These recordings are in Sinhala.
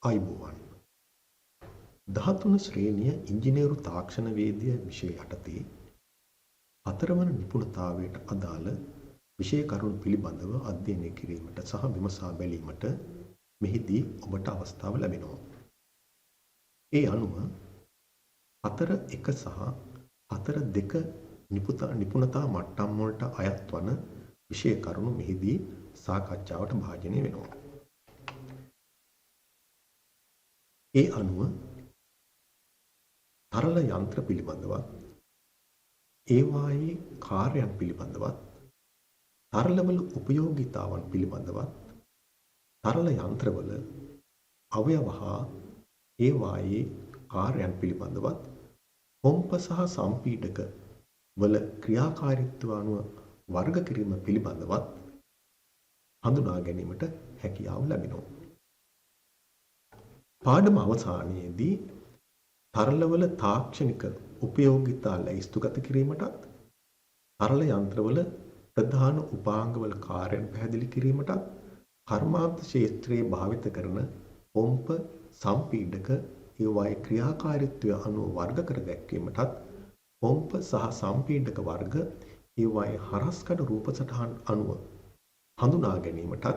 අයිබෝවන් 13 ශ්‍රේණිය ඉංජිනේරු තාක්ෂණ වේදිය විෂය යටතේ හතරවන නිපුණතාවයට අදාළ විෂය කරුණු පිළිබඳව අධ්‍යයනය කිරීමට සහ විමසා බැලීමට මෙහිදී ඔබට අවස්ථාව ලැබෙනවා. ඒ අනුව 4.1 සහ 4.2 නිපුණතා මට්ටම් වලට අයත් වන විෂය කරුණු මෙහිදී සාකච්ඡාවට භාජනය වෙනවා. ඒ අනුව තරල යන්ත්‍ර පිළිබඳවත් ඒවායේ කාර්යයන් පිළිබඳවත් තරලවල උපයෝගීතාවන් පිළිබඳවත් තරල යන්ත්‍රවල අවයව හා ඒවායේ කාර්යයන් පිළිබඳවත් පොම්ප සහ සම්පීඩක වල ක්‍රියාකාරීත්වය අනුව වර්ග කිරීම පිළිබඳවත් හඳුනා ගැනීමට හැකියාව ලැබෙනවා. පාඩම අවසානයේදී තරලවල තාක්ෂණික උපයෝගීතා ලැයිස්තුගත කිරීමටත් තරල යන්ත්‍රවල ප්‍රධාන උපාංගවල කාර්යයන් පැහැදිලි කිරීමටත් කර්මාන්ත ක්ෂේත්‍රයේ භාවිත කරන පොම්ප සම්පීඩක ඒවායේ ක්‍රියාකාරීත්වය අනුව වර්ග කර දැක්වීමටත් පොම්ප සහ සම්පීඩක වර්ග ඒවායේ හරස්කඩ රූප සටහන් අනුව හඳුනා ගැනීමටත්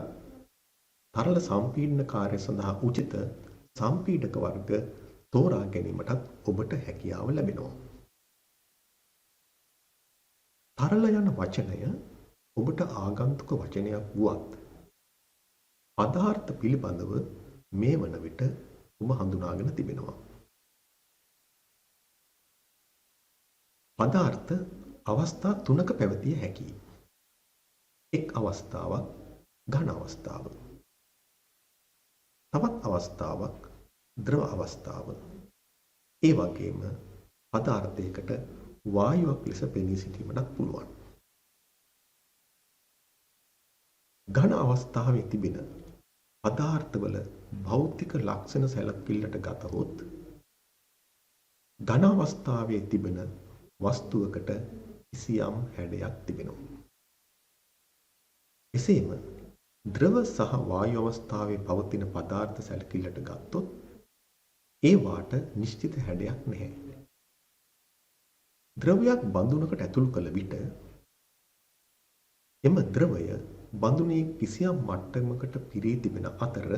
තරල සම්පීඩන කාර්ය සඳහා උචිත සම්පීඩක වර්ග තෝරා ගැනීමටත් ඔබට හැකියාව ලැබෙනවා. තරල යන වචනය ඔබට ආගන්තුක වචනයක් වුවත් පදාර්ථ පිළිබඳව මේ වන විට ඔබ හඳුනාගෙන තිබෙනවා. පදාර්ථ අවස්ථා තුනක පැවතිය හැකියි. එක් අවස්ථාවක් ඝන අවස්ථාව. තවත් අවස්ථාවක් ද්‍රව අවස්ථාව. ඒ වගේම පදාර්ථයකට වායුවක් ලෙස පෙනී සිටීමටත් පුළුවන්. ඝන අවස්ථාවේ තිබෙන පදාර්ථවල භෞතික ලක්ෂණ සැලකිල්ලට ගතහොත් ඝන අවස්ථාවේ තිබෙන වස්තුවකට කිසියම් හැඩයක් තිබෙනවා. එසේම ද්‍රව සහ වායු අවස්ථාවේ පවතින පදාර්ථ සැලකිල්ලට ගත්තොත් ඒ වාට නිශ්චිත හැඩයක් නැහැ. ද්‍රවයක් බඳුනකට ඇතුල් කළ විට එම ද්‍රවය බඳුනේ කිසියම් මට්ටමකට පිරී තිබෙන අතර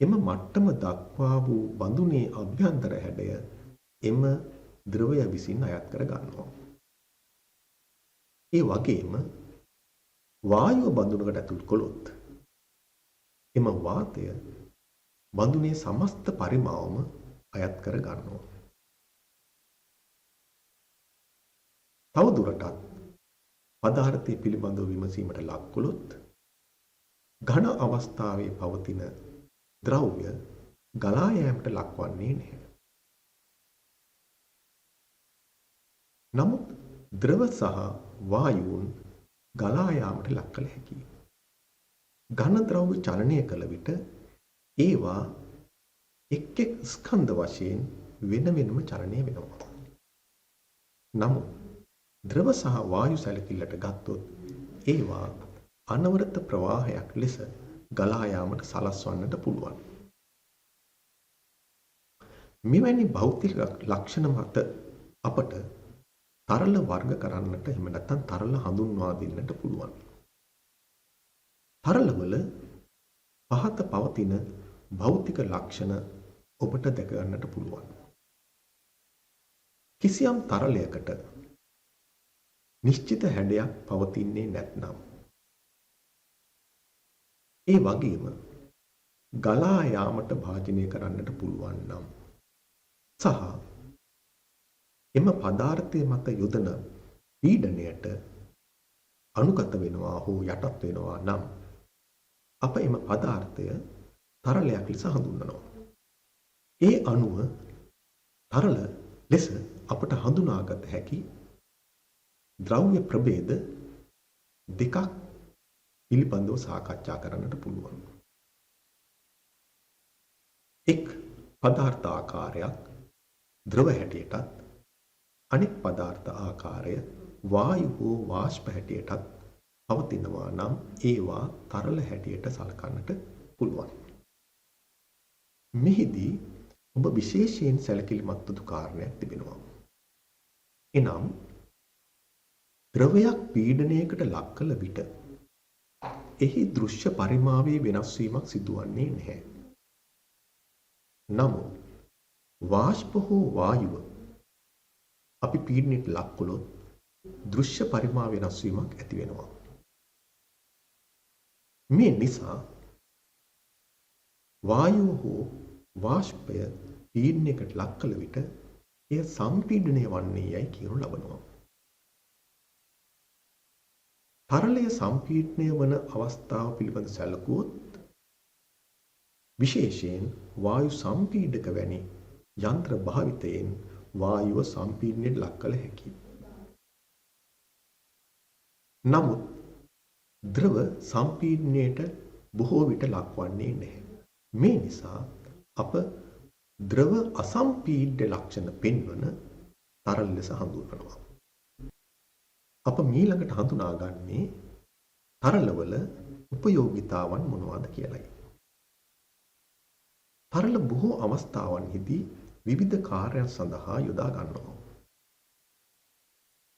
එම මට්ටම දක්වා වූ බඳුනේ අභ්‍යන්තර හැඩය එම ද්‍රවය විසින් අයත් කර ගන්නවා. ඒ වගේම වායුව බඳුනකට ඇතුල් කළොත් එම වාතය බඳුනේ සමස්ත පරිමාවම අයත් කර ගන්නවා. තවදුරටත් පදාර්ථය පිළිබඳව විමසීමට ලක් කළොත් ඝන අවස්ථාවේ පවතින ද්‍රව්‍ය ගලා යාමට ලක්වන්නේ නැහැ. නමුත් ද්‍රව සහ වායුන් ගලා යාමට ලක් කළ හැකියි. ඝන ද්‍රව්‍ය චලනය කළ විට ඒවා එක් එක් ස්කන්ධ වශයෙන් වෙන වෙනම චලනය වෙනවා. නමුත් ද්‍රව සහ වායු සැලකිල්ලට ගත්තොත් ඒවා අනවරත ප්‍රවාහයක් ලෙස ගලා යාමට සලස්වන්නට පුළුවන්. මෙවැනි භෞතික ලක්ෂණ මත අපට තරල වර්ග කරන්නට එහෙම නැත්නම් තරල හඳුන්වා දෙන්නට පුළුවන්. තරලවල පහත පවතින භෞතික ලක්ෂණ ඔබට දැක ගන්නට පුළුවන්. කිසියම් තරලයකට නිශ්චිත හැඩයක් පවතින්නේ නැත්නම් ඒ වගේම ගලා යාමට භාජනය කරන්නට පුළුවන් නම් සහ එම පදාර්ථය මත යොදන පීඩනයට අනුගත වෙනවා හෝ යටත් වෙනවා නම් අප එම පදාර්ථය තරලයක් ලෙස හඳුන්වනවා. ඒ අනුව තරල ලෙස අපට හඳුනාගත හැකි ද්‍රව්‍ය ප්‍රභේද දෙකක් පිළිබඳව සාකච්ඡා කරන්නට පුළුවන්. එක් පදාර්ථ ආකාරයක් ද්‍රව හැටියටත් අනෙක් පදාර්ථ ආකාරය වායු හෝ වාෂ්ප හැටියටත් පවතිනවා නම් ඒවා තරල හැටියට සලකන්නට පුළුවන්. මෙහිදී ඔබ විශේෂයෙන් සැලකිලිමත් වූ කාරණයක් තිබෙනවා. එනම් ද්‍රවයක් පීඩනයකට ලක් කළ විට එහි දෘශ්‍ය පරිමාවයේ වෙනස් වීමක් සිදුවන්නේ නැහැ. නමුත් වාෂ්ප හෝ වායුව අපි පීඩනයට ලක් කළොත් දෘශ්‍ය පරිමාව වෙනස් වීමක් ඇති වෙනවා. මේ නිසා වායුව හෝ වාෂ්පය පීඩනයකට ලක් කළ විට එය සම්පීඩනය වන්නේ යයි කියනු ලබනවා. තරලය සම්පීඩනය වන අවස්ථාව පිළිබඳ සැලකුවොත් විශේෂයෙන් වායු සම්පීඩක වැනි යන්ත්‍ර භාවිතයෙන් වායුව සම්පීඩනයට ලක් කළ හැකියි. නමුත් ද්‍රව සම්පීඩනයට බොහෝ විට ලක්වන්නේ නැහැ. මේ නිසා අප ද්‍රව අසම්පීඩ්‍ය ලක්ෂණ පෙන්වන තරල ලෙස හඳුන්වනවා. අප මීළඟට හඳුනාගන්නේ තරලවල උපයෝගිතාවන් මොනවාද කියලයි. තරල බොහෝ අවස්ථාවන්හිදී විවිධ කාර්යයන් සඳහා යොදා ගන්නවා.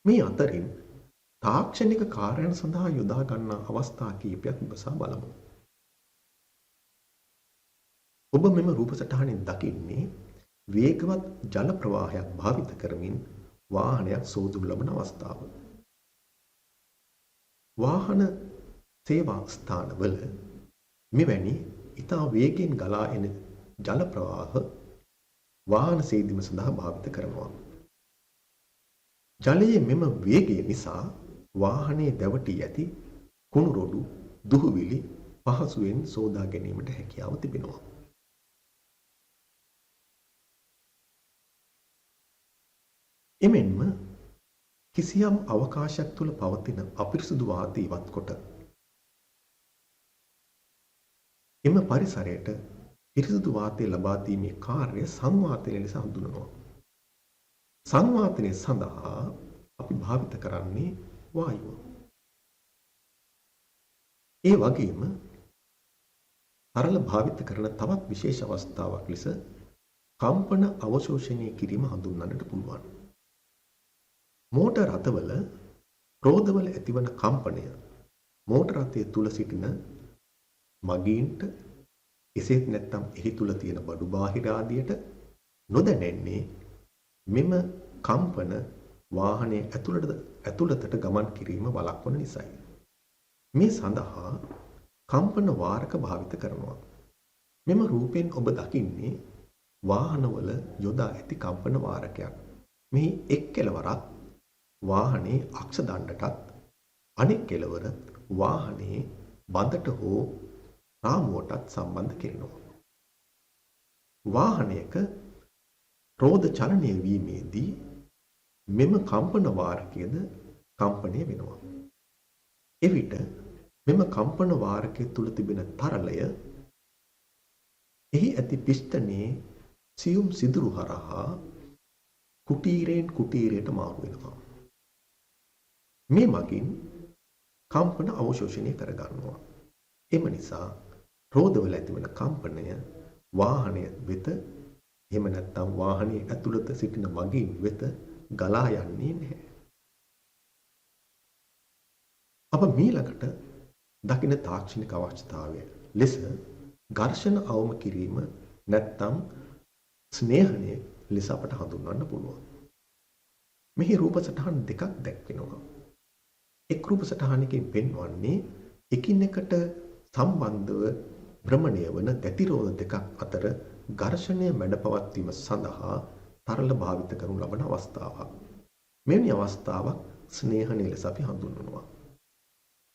මේ අතරින් තාක්ෂණික කාර්යයන් සඳහා යොදා ගන්නා අවස්ථා කිහිපයක් විමසා බලමු. ඔබ මෙම රූප සටහනින් දකින්නේ වේගවත් ජල ප්‍රවාහයක් භාවිත කරමින් වාහනයක් සෝදනු ලබන අවස්ථාව. වාහන සේවා ස්ථානවල මෙවැනි ඉතා වේගයෙන් ගලා එන ජල ප්‍රවාහ වාහන සේදීම සඳහා භාවිත කරනවා. ජලයේ මෙම වේගය නිසා වාහනයේ දැවටී ඇති කුණු රොඩු දුහුවිලි පහසුවෙන් සෝදා ගැනීමට හැකියාව තිබෙනවා. එමෙන්ම කිසියම් අවකාශයක් තුළ පවතින අපිරිසුදු වාතය ඉවත් කොට එම පරිසරයට පිරිසුදු වාතය ලබා දීමේ කාර්ය සංවාතනය ලෙස හඳුන්වනවා. සංවාතනය සඳහා අපි භාවිත කරන්නේ වායුව. ඒ වගේම තරල භාවිත කරන තවත් විශේෂ අවස්ථාවක් ලෙස කම්පන අවශෝෂණය කිරීම හඳුන්වන්නට පුළුවන්. මෝටර් රථවල රෝදවල ඇතිවන කම්පනය මෝටර් රථය තුල සිටින මගීන්ට එසේත් නැත්නම් එහි තුල තියෙන බඩු බාහිර ආදියට නොදැනෙන්නේ මෙම කම්පන වාහනයේ ඇතුළතට ගමන් කිරීම වළක්වන නිසායි. මේ සඳහා කම්පන වාරක භාවිත කරනවා. මෙම රූපෙන් ඔබ දකින්නේ වාහනවල යොදා ඇති කම්පන වාරකයක්. මෙහි එක් කෙළවරක් වාහනේ අක්ෂ දණ්ඩටත් අනෙක් කෙළවර වාහනේ බඳට හෝ රාමුවටත් සම්බන්ධ කෙරෙනවා. වාහනයක රෝද චලනය වීමේදී මෙම කම්පන වාරකයේද කම්පණය වෙනවා. එවිට මෙම කම්පන වාරකයේ තුල තිබෙන තරලය එහි ඇති පිස්ටනේ සියුම් සිදුරු හරහා කුටීරයෙන් කුටීරයට මාරු වෙනවා. මේ මගින් කම්පන අවශෝෂණය කරගන්නවා. එම නිසා රෝදවල ඇතිවන කම්පනය වාහනය වෙත එහෙම නැත්නම් වාහනයේ ඇතුළත සිටින මගීන් වෙත ගලා යන්නේ නැහැ. අප මීළඟට දකින තාක්ෂණික අවශ්‍යතාවය ලෙස ඝර්ෂණ අවම කිරීම නැත්නම් ස්නේහණය ලෙස අපට හඳුන්වන්න පුළුවන්. මෙහි රූප සටහන් දෙකක් දැක්වෙනවා. එක් රූප සටහනකින් පෙන්වන්නේ එකිනෙකට සම්බන්ධව භ්‍රමණය වන දැතිරෝධ දෙකක් අතර ඝර්ෂණය මැඩපවත්වීම සඳහා තරල භාවිත කරනු ලබන අවස්ථාවක්. මෙවැනි අවස්ථාවක් ස්නේහණය ලෙස අපි හඳුන්වනවා.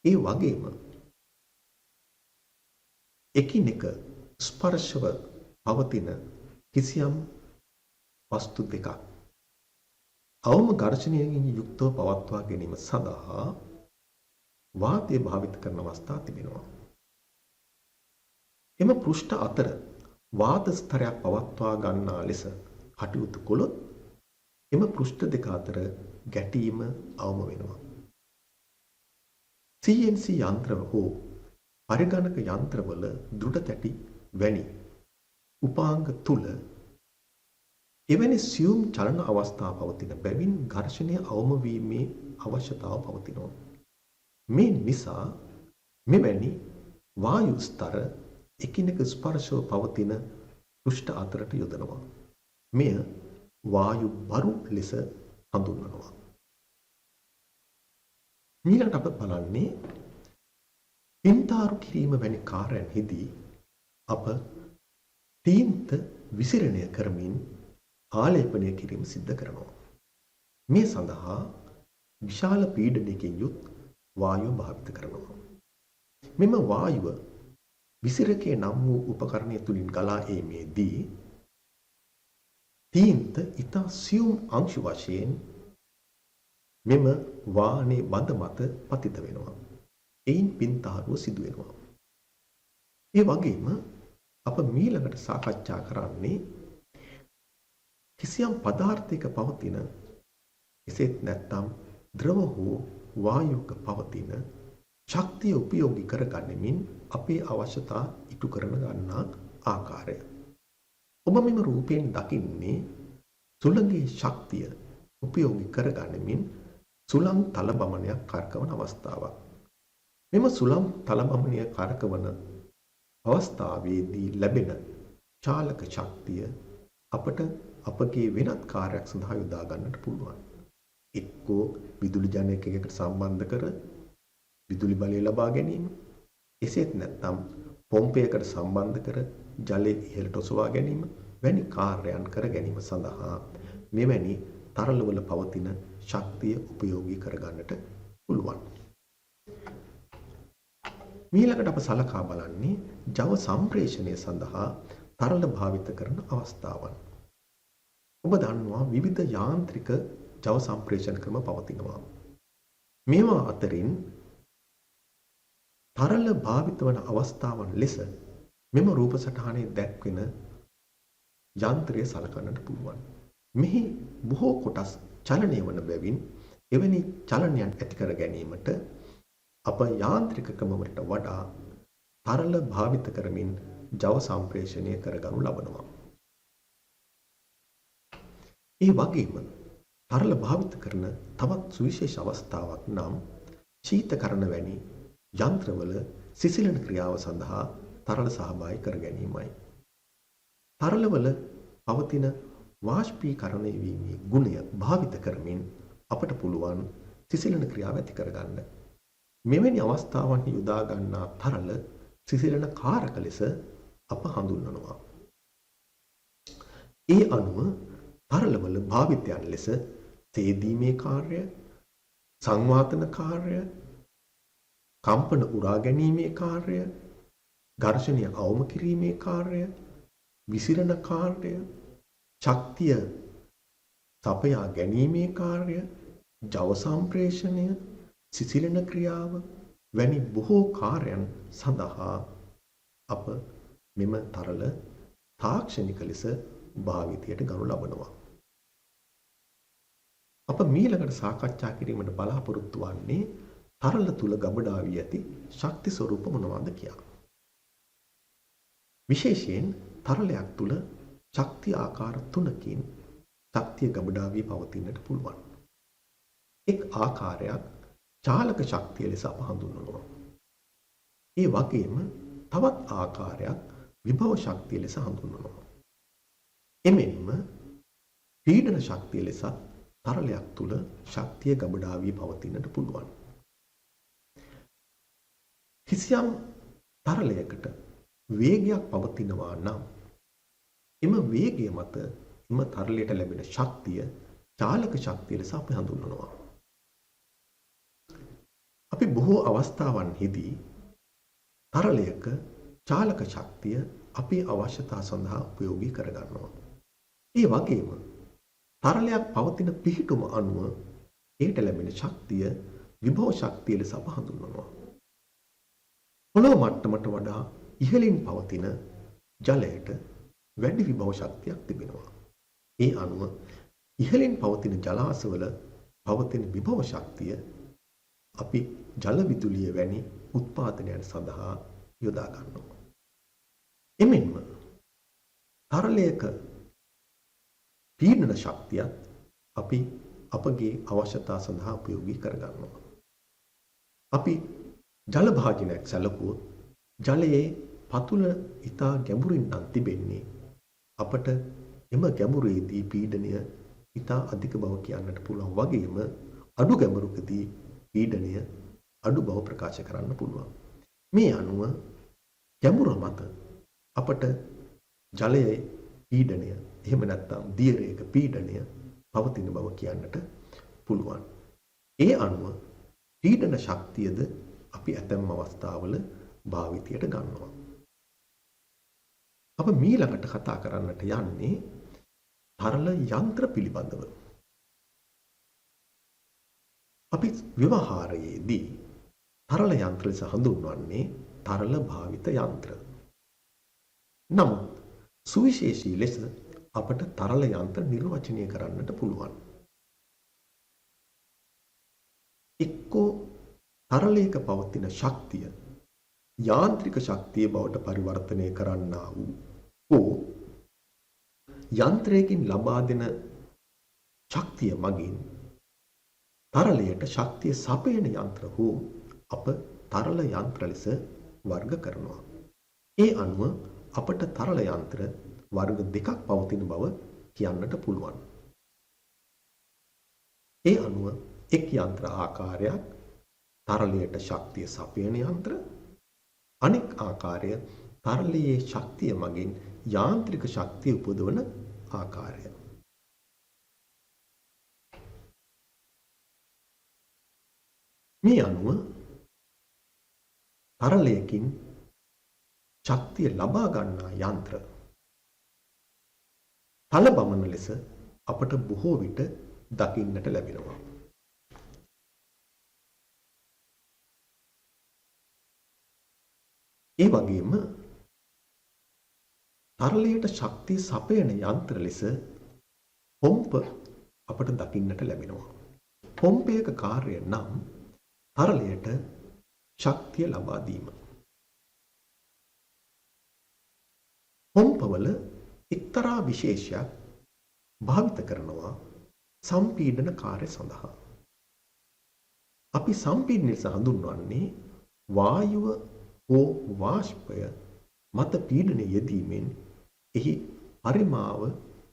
ඒ වගේම එකිනෙක ස්පර්ශව පවතින කිසියම් වස්තු දෙකක් අවම ඝර්ෂණයකින් යුක්තව පවත්වා ගැනීම සඳහා වාතය භාවිත කරන අවස්ථා තිබෙනවා. එම පෘෂ්ඨ අතර වාත ස්තරයක් පවත්වා ගන්නා ලෙස කටයුතු කළොත් එම පෘෂ්ඨ දෙක අතර ගැටීම අවම වෙනවා. CNC යන්ත්‍ර හෝ පරිගණක යන්ත්‍රවල දෘಢ තැටි වැනි උපාංග තුල එවැනි සියුම් චලන අවස්ථා පවතින බැවින් ඝර්ෂණය අවම වීමේ අවශ්‍යතාව පවතිනවා. මේ නිසා මෙවැනි වායු ස්තර එකිනෙක ස්පර්ශව පවතින පෘෂ්ඨ අතරට යොදනවා. මෙය වායු බරු ලෙස හඳුන්වනවා. ඊළඟට අප බලන්නේ පින්තාරු කිරීම වැනි කාර්යයන්හිදී අප තීන්ත විසිරණය කරමින් ආලේපනය කිරීම සිද්ධ කරනවා. මේ සඳහා විශාල පීඩනයකින් යුත් වායුව භාවිත කරනවා. මෙම වායුව විසිරකේ නම් වූ උපකරණය තුලින් ගලා ඒමේදී තීන්ත ඉතා සියුම් අංශු වශයෙන් මෙම වාහනේ බඳ මත පතිත වෙනවා. එයින් පින්තාරුව සිදු වෙනවා. ඒ වගේම අප මීළඟට සාකච්ඡා කරන්නේ කිසියම් පදාර්ථයක පවතින එසේත් නැත්නම් ද්‍රව හෝ වායුවක පවතින ශක්තිය උපයෝගී කරගැනීමෙන් අපේ අවශ්‍යතා ඉටු කරන ගන්නා ආකාරය. ඔබ මෙම රූපයෙන් දකින්නේ සුළඟේ ශක්තිය උපයෝගී කරගැනීමෙන් සුළං තලබමනයක් කරකවන අවස්ථාවක්. මෙම සුළං තලබමනය කරකවන අවස්ථාවේදී ලැබෙන චාලක ශක්තිය අපට අපගේ වෙනත් කාර්යයක් සඳහා යොදා ගන්නට පුළුවන්. එක්කෝ විදුලි ජනකයකට සම්බන්ධ කර විදුලි බලය ලබා ගැනීම, එසේත් නැත්නම් පොම්පයකට සම්බන්ධ කර ජලය ඉහළට ඔසවා ගැනීම වැනි කාර්යයන් කර ගැනීම සඳහා මෙවැනි තරලවල පවතින ශක්තිය උපයෝගී කර ගන්නට පුළුවන්. ඊළඟට අප සලකා බලන්නේ ජව සම්ප්‍රේෂණය සඳහා තරල භාවිත කරන අවස්ථාවන්. ඔබ දන්නවා විවිධ යාන්ත්‍රික ජව සම්ප්‍රේෂණ ක්‍රම පවතිනවා. මේවා අතරින් තරල භාවිත වන අවස්ථාවන් ලෙස මෙම රූප සටහනේ දැක්වෙන යන්ත්‍රය සලකන්නට පුළුවන්. මෙහි බොහෝ කොටස් චලනය වන බැවින් එවැනි චලනයන් ඇති කර ගැනීමට අප යාන්ත්‍රික ක්‍රමවලට වඩා තරල භාවිත කරමින් ජව සම්ප්‍රේෂණය කරගනු ලබනවා. ඒ වගේම තරල භාවිත කරන තවත් සුවිශේෂ අවස්ථාවක් නම් ශීතකරණ වැනි යන්ත්‍රවල සිසිලන ක්‍රියාව සඳහා තරල සහභාගී කර ගැනීමයි. තරලවල පවතින වාෂ්පීකරණය වීමේ ගුණය භාවිත කරමින් අපට පුළුවන් සිසිලන ක්‍රියාව ඇති කරගන්න. මෙවැනි අවස්ථාවන් යොදා ගන්නා තරල සිසිලන කාරක ලෙස අප හඳුන්වනවා. ඒ අනුව තරලවල භාවිතයන් ලෙස තේදීමේ කාර්ය, සංවාතන කාර්ය, කම්පන උරා ගැනීමේ කාර්ය, ඝර්ෂණය අවම කිරීමේ කාර්ය, විසිරණ කාර්ය, ශක්තිය සපයා ගැනීමේ කාර්ය, ජව සම්ප්‍රේෂණය, සිසිලන ක්‍රියාව වැනි බොහෝ කාර්යයන් සඳහා අප මෙම තරල තාක්ෂණික ලෙස භාවිතයට ගනු ලබනවා. අප මීළඟට සාකච්ඡා කිරීමට බලාපොරොත්තු වන්නේ තරල තුල ගබඩා වී ඇති ශක්ති ස්වરૂප මොනවාද කියලා. විශේෂයෙන් තරලයක් තුල ශක්තිය ආකාර තුනකින් ශක්තිය ගබඩා වී පවතින්නට පුළුවන්. එක් ආකාරයක් චාලක ශක්තිය ලෙස අප හඳුන්වනවා. ඒ වගේම තවත් ආකාරයක් විභව ශක්තිය ලෙස හඳුන්වනවා. එමෙන්ම පීඩන ශක්තිය ලෙස තරලයක් තුල ශක්තිය ගබඩා වී පවතින්නට පුළුවන්. කිසියම් තරලයකට වේගයක් පවතිනවා නම් එම වේගය මත එම තරලයට ලැබෙන ශක්තිය චාලක ශක්තිය ලෙස අපි හඳුන්වනවා. අපි බොහෝ අවස්ථාවන්හිදී තරලයක චාලක ශක්තිය අපේ අවශ්‍යතා සඳහා උපයෝගී කරගන්නවා. ඒ වගේම තරලයක් පවතින පිහිටුම අනුව ඒට ලැබෙන ශක්තිය විභව ශක්තිය ලෙස අප හඳුන්වනවා. පොළොව මට්ටමට වඩා ඉහළින් පවතින ජලයට වැඩි විභව ශක්තියක් තිබෙනවා. ඒ අනුව ඉහළින් පවතින ජලාශවල පවතින විභව ශක්තිය අපි ජල විදුලිය වැනි උත්පාදනයන් සඳහා යොදා ගන්නවා. එමෙන්ම තරලයක පීඩන ශක්තියත් අපි අපගේ අවශ්‍යතා සඳහා උපයෝගී කරගන්නවා. අපි ජල භාජනයක් සැලකුවොත් ජලයේ පතුල ඉතා ගැඹුරින් නම් තිබෙන්නේ අපට එම ගැඹුරේදී පීඩනය ඉතා අධික බව කියන්නට පුළුවන් වගේම අඩු ගැඹුරකදී පීඩනය අඩු බව ප්‍රකාශ කරන්න පුළුවන්. මේ අනුව ගැඹුර මත අපට ජලයේ පීඩනය එහෙම නැත්නම් දියරයක පීඩනය පවතින බව කියන්නට පුළුවන්. ඒ අනුව පීඩන ශක්තියද අපි ඇතැම් අවස්ථාවල භාවිතයට ගන්නවා. අප මීළඟට කතා කරන්නට යන්නේ තරල යන්ත්‍ර පිළිබඳව. අපි ව්‍යවහාරයේදී තරල යන්ත්‍ර ලෙස හඳුන්වන්නේ තරල භාවිත යන්ත්‍ර. නමුත් සුවිශේෂී ලෙස අපට තරල යන්ත්‍ර නිර්වචනය කරන්නට පුළුවන්. එක්කෝ තරලයක පවතින ශක්තිය යාන්ත්‍රික ශක්තිය බවට පරිවර්තනය කරන්නා වූ හෝ යන්ත්‍රයකින් ලබා දෙන ශක්තිය මගින් තරලයට ශක්තිය සපයන යන්ත්‍ර හෝ අප තරල යන්ත්‍ර ලෙස වර්ග කරනවා. ඒ අනුව අපට තරල යන්ත්‍ර වර්ග දෙකක් පවතින බව කියන්නට පුළුවන්. ඒ අනුව එක් යන්ත්‍ර ආකාරයක් තරලයට ශක්තිය සපයන යන්ත්‍ර, අනෙක් ආකාරය තරලයේ ශක්තිය මගින් යාන්ත්‍රික ශක්තිය උපදවන ආකාරය. මේ අනුව තරලයකින් ශක්තිය ලබා ගන්නා යන්ත්‍ර තල බමන ලෙස අපට බොහෝ විට දකින්නට ලැබෙනවා. ඒ වගේම තරලයට ශක්තිය සපයන යන්ත්‍ර ලෙස පොම්ප අපට දකින්නට ලැබෙනවා. පොම්පයක කාර්යය නම් තරලයට ශක්තිය ලබා දීම. පොම්පවල එක්තරා විශේෂයක් භාවිත කරනවා සම්පීඩන කාර්ය සඳහා. අපි සම්පීඩන ලෙස හඳුන්වන්නේ වායුව හෝ වාෂ්පය මත පීඩනය යෙදීමෙන් එහි පරිමාව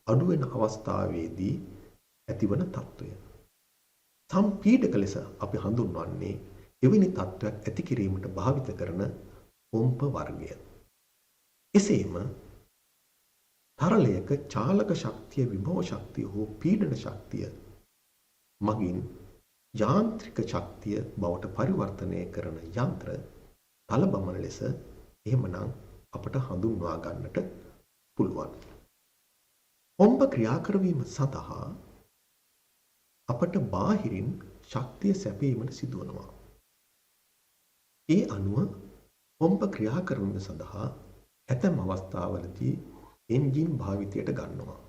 අඩු වෙන අවස්ථාවේදී ඇතිවන තත්ත්වය. සම්පීඩක ලෙස අපි හඳුන්වන්නේ එවැනි තත්ත්වයක් ඇති කිරීමට භාවිත කරන පොම්ප වර්ගය. එසේම තරලයක චාලක ශක්තිය, විභව ශක්තිය හෝ පීඩන ශක්තිය මගින් යාන්ත්‍රික ශක්තිය බවට පරිවර්තනය කරන යන්ත්‍ර තල බමන ලෙස එහෙමනම් අපට හඳුන්වා ගන්නට පුළුවන්. පොම්ප ක්‍රියා කරවීම සඳහා අපට බාහිරින් ශක්තිය සැපීමට සිදුවනවා. ඒ අනුව පොම්ප ක්‍රියා කරවීම සඳහා ඇතැම් අවස්ථාවලදී එන්ජින් භාවිතයට ගන්නවා.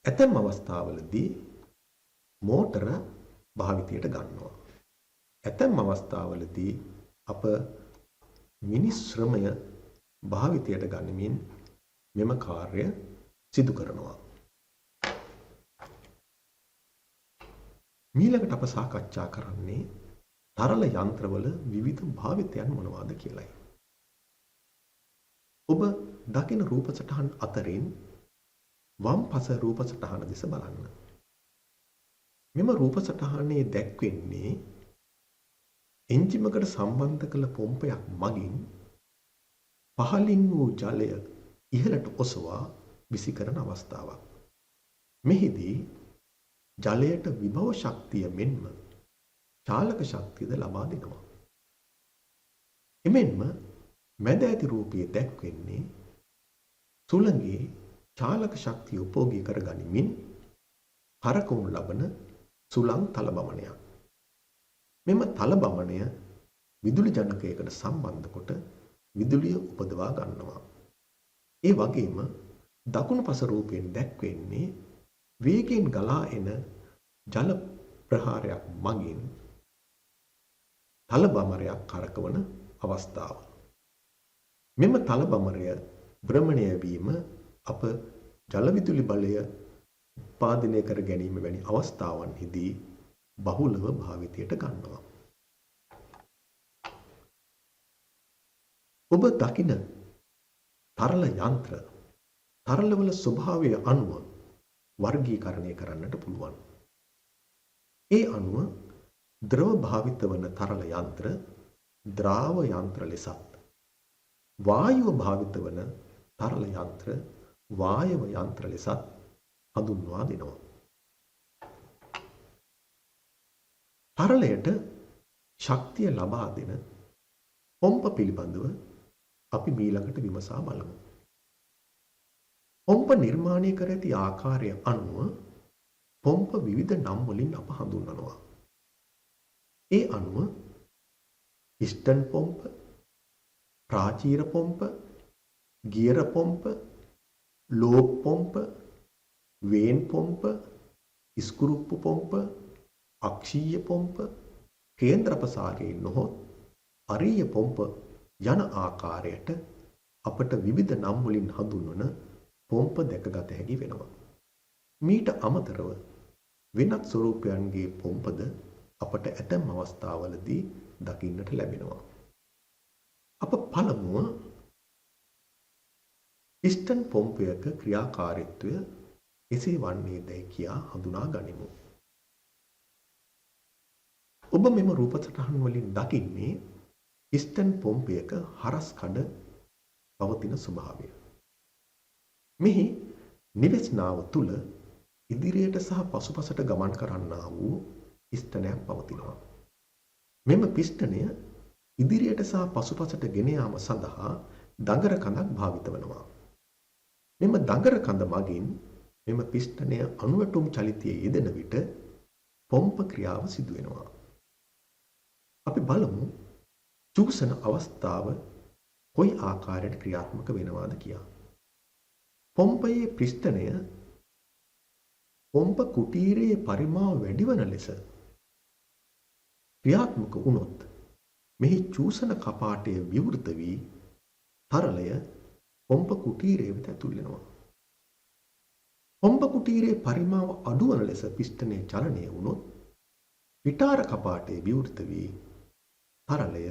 ඇතැම් අවස්ථාවලදී මෝටර භාවිතයට ගන්නවා. ඇතැම් අවස්ථාවලදී අප මිනිස් ශ්‍රමය භාවිතයට ගනිමින් මෙම කාර්ය සිදු කරනවා. මීළඟට අප සාකච්ඡා කරන්නේ තරල යන්ත්‍රවල විවිධ භාවිතයන් මොනවාද කියලයි. ඔබ දකින රූප සටහන් අතරින් වම් පස රූප සටහන දෙස බලන්න. මෙම රූප සටහනේ දැක්වෙන්නේ එන්ජිමකට සම්බන්ධ කළ පොම්පයක් මගින් පහළින් වූ ජලය ඉහළට ඔසවා විසි කරන අවස්ථාවක්. මෙහිදී ජලයට විභව ශක්තිය මෙන්ම චාලක ශක්තියද ලබා දෙනවා. එමෙන්ම මැද ඇති රූපයේ දැක්වෙන්නේ සුළඟේ චාලක ශක්තිය උපෝගී කර ගනිමින් කරකවනු ලබන සුළං තල බමනයක්. මෙම තල බමනය විදුලි ජනකයකට සම්බන්ධ කොට විදුලිය උපදවා ගන්නවා. ඒ වගේම දකුණු පස රූපයෙන් දැක්වෙන්නේ වේගයෙන් ගලා එන ජල ප්‍රහාරයක් මගින් තල බමරයක් කරකවන අවස්ථාව. මෙම තල බමරය භ්‍රමණය වීම අප ජල විදුලි බලය උත්පාදනය කර ගැනීම වැනි අවස්ථාවන්හිදී බහුලව භාවිතයට ගන්නවා. ඔබ දකින තරල යන්ත්‍ර තරලවල ස්වභාවය අනුව වර්ගීකරණය කරන්නට පුළුවන්. ඒ අනුව ද්‍රව භාවිත වන තරල යන්ත්‍ර ද්‍රාව යන්ත්‍ර ලෙසත් වායුව භාවිත වන තරල යන්ත්‍ර වායව යන්ත්‍ර ලෙසත් හඳුන්වා දෙනවා. තරලයට ශක්තිය ලබා දෙන පොම්ප පිළිබඳව අපි මීළඟට විමසා බලමු. පොම්ප නිර්මාණය කර ඇති ආකාරය අනුව පොම්ප විවිධ නම් වලින් අප හඳුන්වනවා. ඒ අනුව පිස්ටන් පොම්ප, ප්‍රාචීර පොම්ප, ගියර පොම්ප, ලෝක් පොම්ප, වේන් පොම්ප, ඉස්කුරුප්පු පොම්ප, අක්ෂීය පොම්ප, කේන්ද්‍රපසාරයේ නොහොත් අරීය පොම්ප යන ආකාරයට අපට විවිධ නම් වලින් හඳුන්වන පොම්ප දැකගත හැකි වෙනවා. මීට අමතරව වෙනත් ස්වරූපයන්ගේ පොම්පද අපට ඇතැම් අවස්ථාවලදී දකින්නට ලැබෙනවා. අප පළමුව පිස්ටන් පොම්පයක ක්‍රියාකාරීත්වය එසේ වන්නේදැයි කියා හඳුනා ගනිමු. ඔබ මෙම රූප සටහන් වලින් දකින්නේ පිස්ටන් පොම්පයක හරස් කඩ පවතින ස්වභාවය. මෙහි නිවෙස්නාව තුල ඉදිරියට සහ පසුපසට ගමන් කරන්නා වූ පිස්ටනයක් පවතිනවා. මෙම පිස්ටනය ඉදිරියට සහ පසුපසට ගෙන යාම සඳහා දඟර කඳක් භාවිත වනවා. මෙම දඟර කඳ මගින් මෙම පිස්ටනය අණුවැටුම් චලිතයේ යෙදෙන විට පොම්ප ක්‍රියාව සිදු වෙනවා. අපි බලමු චූසන අවස්ථාව කොයි ආකාරයට ක්‍රියාත්මක වෙනවාද කියා. පොම්පයේ පිස්ටනය පොම්ප කුටීරයේ පරිමාව වැඩිවන ලෙස ක්‍රියාත්මක වුණොත් මෙහි චූසන කපාටය විවෘත වී තරලය පොම්ප කුටීරයේ වෙත ඇතුල් වෙනවා. පොම්ප කුටීරයේ පරිමාව අඩුවන ලෙස පිස්ටනය චලනය වුණොත් පිටාර කපාටය විවෘත වී තරලය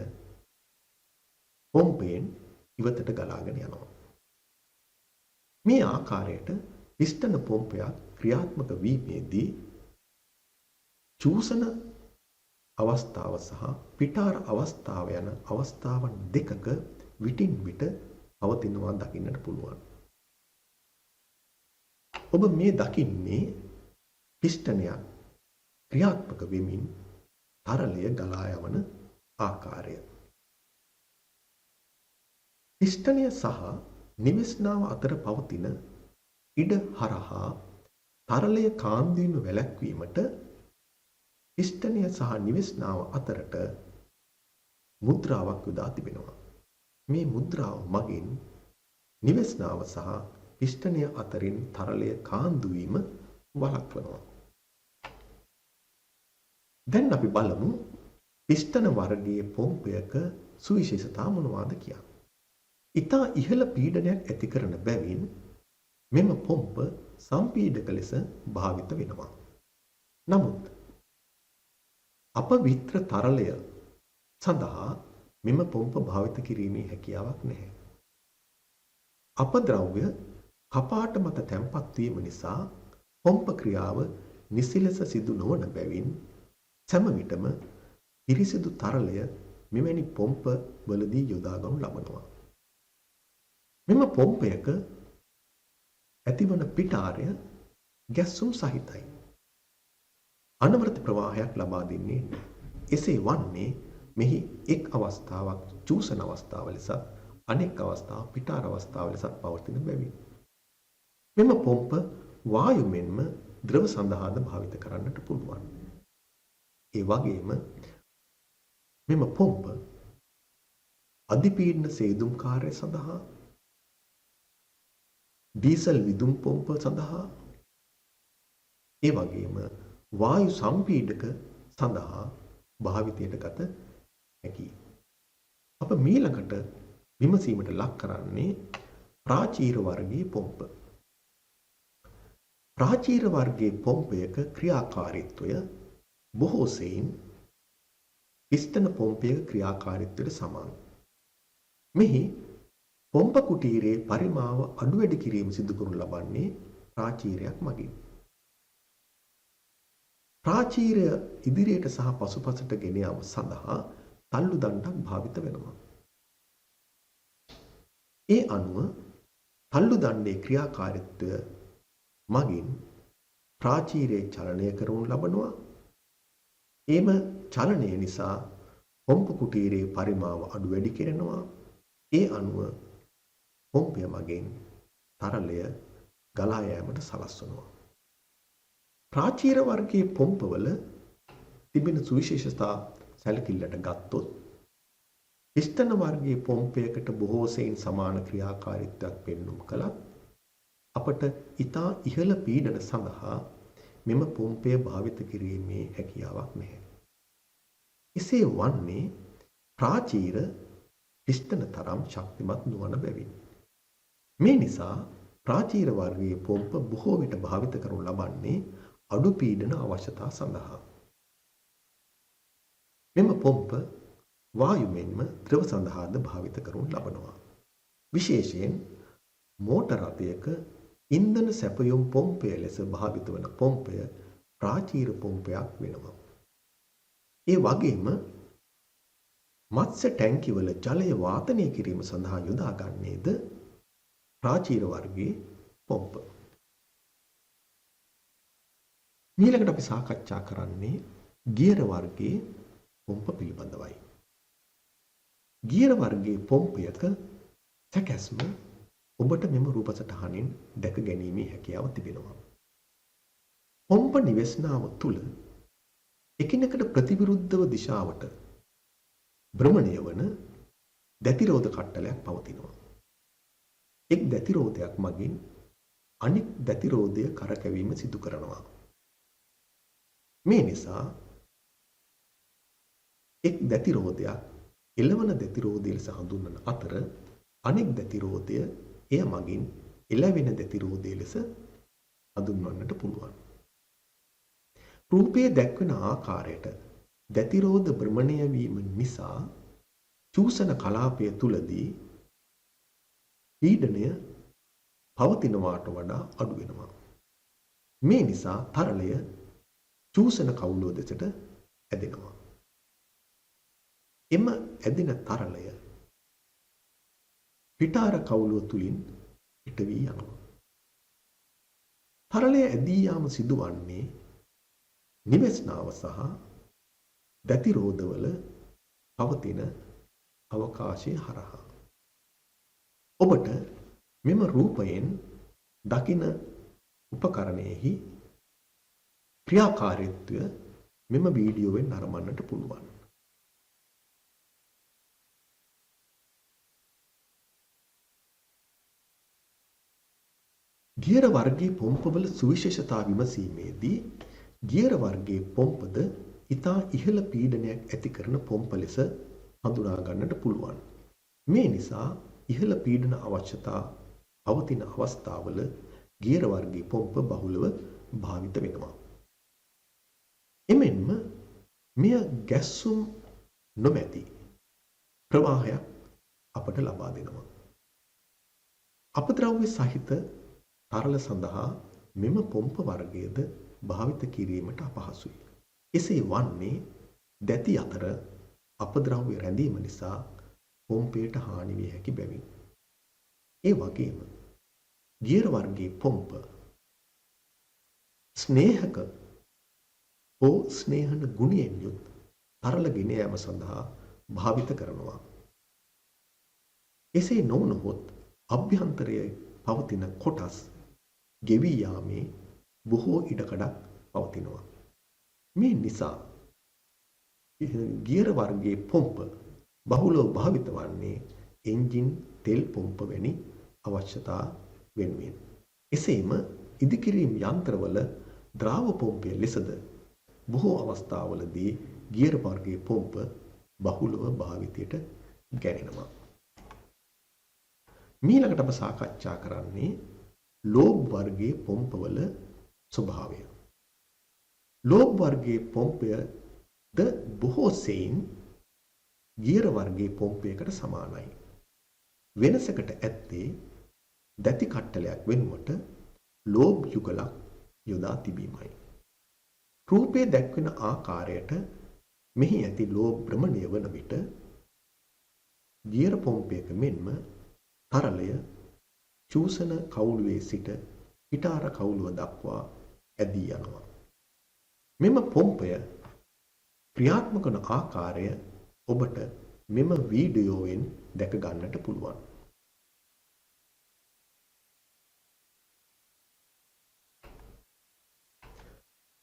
පොම්පයෙන් ඉවතට ගලාගෙන යනවා. මේ ආකාරයට පිස්ටන පොම්පයක් ක්‍රියාත්මක වීමේදී චූසන අවස්ථාව සහ පිටාර අවස්ථාව යන අවස්ථාවන් දෙකක විටින් විට පවතිනවා දකින්නට පුළුවන්. ඔබ මේ දකින්නේ පිස්ටනයක් ක්‍රියාත්මක වෙමින් තරලය ගලා යවන ආකාරය. පිස්ටනය සහ නිවෙස්නාව අතර පවතින ඉඩ හරහා තරලය කාන්දු වීම වැළැක්වීමට පිස්ටනය සහ නිවෙස්නාව අතරට මුද්‍රාවක් යොදා තිබෙනවා. මේ මුද්‍රාව මගින් නිවෙස්නාව සහ පිස්ටනය අතරින් තරලය කාන්දු වීම වළක්වනවා. දැන් අපි බලමු පිස්ටන වර්ගයේ පොම්පයක සුවිශේෂතා මොනවාද කියා. ඉතා ඉහළ පීඩනයක් ඇති කරන බැවින් මෙම පොම්ප සම්පීඩක ලෙස භාවිත වෙනවා. නමුත් අපවිත්‍ර තරලය සඳහා මෙම පොම්ප භාවිත කිරීමේ හැකියාවක් නැහැ. අපද්‍රව්‍ය කපාට මත තැන්පත් වීම නිසා පොම්ප ක්‍රියාව නිසි ලෙස සිදු නොවන බැවින් සෑම විටම පිරිසිදු තරලය මෙවැනි පොම්ප වලදී යොදා ගනු ලබනවා. මෙම පොම්පයක ඇතිවන පිටාරය ගැස්සුම් සහිතයි. අනවරත ප්‍රවාහයක් ලබා දෙන්නේ නැහැ. එසේ වන්නේ මෙහි එක් අවස්ථාවක් චූසන අවස්ථාව ලෙසත් අනෙක් අවස්ථාව පිටාර අවස්ථාව ලෙසත් පවතින බැවින් මෙම පොම්ප වායු මෙන්ම ද්‍රව සඳහාද භාවිත කරන්නට පුළුවන්. ඒ වගේම මෙම පොම්ප අධිපීඩන සේදුම් කාර්ය සඳහා ඩීසල් විදුම් පොම්ප සඳහා ඒ වගේම වායු සම්පීඩක සඳහා භාවිතයට ගත හැකියි. අප මීළඟට විමසීමට ලක් කරන්නේ ප්‍රාචීර වර්ගයේ පොම්ප. ප්‍රාචීර වර්ගයේ පොම්පයක ක්‍රියාකාරීත්වය බොහෝ සෙයින් පිස්ටන පොම්පයක ක්‍රියාකාරීත්වයට සමානයි. මෙහි පොම්ප කුටීරයේ පරිමාව අඩු වැඩි කිරීම සිදු කරනු ලබන්නේ ප්‍රාචීරයක් මගින්. ප්‍රාචීරය ඉදිරියට සහ පසුපසට ගෙන යාම සඳහා තල්ලු දණ්ඩක් භාවිත වෙනවා. ඒ අනුව තල්ලු දණ්ඩේ ක්‍රියාකාරීත්වය මගින් ප්‍රාචීරය චලනය කරනු ලබනවා. එම චලනය නිසා පොම්ප කුටීරයේ පරිමාව අඩු වැඩි කෙරෙනවා. ඒ අනුව පොම්පය මගින් තරලය ගලා යාමට සලස්වනවා. ප්‍රාචීර වර්ගයේ පොම්පවල තිබෙන සුවිශේෂතා සැලකිල්ලට ගත්තොත් පිස්ටන වර්ගයේ පොම්පයකට බොහෝ සෙයින් සමාන ක්‍රියාකාරීත්වයක් පෙන්눔 කළත් අපට ඊතා ඉහළ පීඩන සඳහා මෙම පොම්පය භාවිත කිරීමේ හැකියාවක් නැහැ. එසේ වන්නේ ප්‍රාචීර පිස්ටන තරම් ශක්තිමත් නොවන බැවින්. මේ නිසා ප්‍රාචීර වර්ගයේ පොම්ප බොහෝ විට භාවිත කරනු ලබන්නේ අඩු පීඩන අවශ්‍යතා සඳහා. මෙම පොම්ප වායුවෙන්ම ද්‍රව සඳහාද භාවිත කරනු ලබනවා. විශේෂයෙන් මෝටර රථයක ඉන්ධන සැපයුම් පොම්පය ලෙස භාවිත වන පොම්පය ප්‍රාචීර පොම්පයක් වෙනවා. ඒ වගේම මත්ස්‍ය ටැංකිවල ජලය වාතනය කිරීම සඳහා යොදා ගන්නේද ප්‍රාචීර වර්ගයේ පොම්ප. ඊළඟට අපි සාකච්ඡා කරන්නේ ගියර වර්ගයේ පොම්ප පිළිබඳවයි. ගියර වර්ගයේ පොම්පයක සැකැස්ම ඔබට මෙම රූප සටහනින් දැක ගැනීමේ හැකියාව තිබෙනවා. පොම්ප නිවෙස්නාව තුල එකිනෙකට ප්‍රතිවිරුද්ධව දිශාවට භ්‍රමණය වන දැතිරෝධ කට්ටලයක් පවතිනවා. එක් දැතිරෝධයක් මගින් අනෙක් දැතිරෝධය කරකැවීම සිදු කරනවා. මේ නිසා එක් දැතිරෝධයක් එළවන දැතිරෝධය ලෙස හඳුන්වන අතර අනෙක් දැතිරෝධය එය මගින් එළවෙන දැතිරෝධය ලෙස හඳුන්වන්නට පුළුවන්. රූපයේ දැක්වෙන ආකාරයට දැතිරෝධ භ්‍රමණය වීම නිසා චූසන කලාපය තුලදී පීඩනය පවතිනවාට වඩා අඩු වෙනවා. මේ නිසා තරලය චූසන කවුළුව දෙසට ඇදෙනවා. එම ඇදෙන තරලය පිටාර කවුළුව තුලින් පිට වී යනවා. තරලය ඇදී යාම සිදුවන්නේ නිවෙස්නාව සහ දැතිරෝධවල පවතින අවකාශය හරහා. ඔබට මෙම රූපයෙන් දකින උපකරණයෙහි ක්‍රියාකාරීත්වය මෙම වීඩියෝවෙන් නරඹන්නට පුළුවන්. ගියර වර්ගයේ පොම්පවල සුවිශේෂතා විමසීමේදී ගියර වර්ගයේ පොම්පද ඉතා ඉහළ පීඩනයක් ඇති කරන පොම්ප ලෙස හඳුනා ගන්නට පුළුවන්. මේ නිසා ඉහළ පීඩන අවශ්‍යතා පවතින අවස්ථාවල ගියර වර්ගයේ පොම්ප බහුලව භාවිත වෙනවා. එමෙන්ම මෙය ගැස්සුම් නොමැති ප්‍රවාහයක් අපට ලබා දෙනවා. අපද්‍රව්‍ය සහිත තරල සඳහා මෙම පොම්ප වර්ගයේද භාවිත කිරීමට අපහසුයි. එසේ වන්නේ දැති අතර අපද්‍රව්‍ය රැඳීම නිසා පොම්පයට හානි විය හැකි බැවින්. ඒ වගේම ගියර වර්ගයේ පොම්ප ස්නේහක හෝ ස්නේහන ගුණයෙන් යුත් තරල ගෙන යාම සඳහා භාවිත කරනවා. එසේ නොවුනහොත් අභ්‍යන්තරයේ පවතින කොටස් ගෙවී යාමේ බොහෝ ඉඩකඩක් පවතිනවා. මේ නිසා ගියර වර්ගයේ පොම්ප බහුලව භාවිත වන්නේ එන්ජින් තෙල් පොම්ප වැනි අවශ්‍යතා වෙනුවෙන්. එසේම ඉදිකිරීම් යන්ත්‍රවල ද්‍රාව පොම්පය ලෙසද බොහෝ අවස්ථාවලදී ගියර වර්ගයේ පොම්ප බහුලව භාවිතයට ගැනෙනවා. ඊළඟට අප සාකච්ඡා කරන්නේ ලෝබ් වර්ගයේ පොම්පවල ස්වභාවය. ලෝබ් වර්ගයේ පොම්පයද බොහෝ සෙයින් ගියර වර්ගයේ පොම්පයකට සමානයි. වෙනසකට ඇත්තේ දැති කට්ටලයක් වෙනුවට ලෝබ් යුගලක් යොදා තිබීමයි. රූපයේ දැක්වෙන ආකාරයට මෙහි ඇති ලෝබ් භ්‍රමණය වන විට ගියර පොම්පයක මෙන්ම තරලය චූසන කවුළුවේ සිට පිටාර කවුළුව දක්වා ඇදී යනවා. මෙම පොම්පය ක්‍රියාත්මක වන ආකාරය ඔබට මෙම වීඩියෝවෙන් දැක ගන්නට පුළුවන්.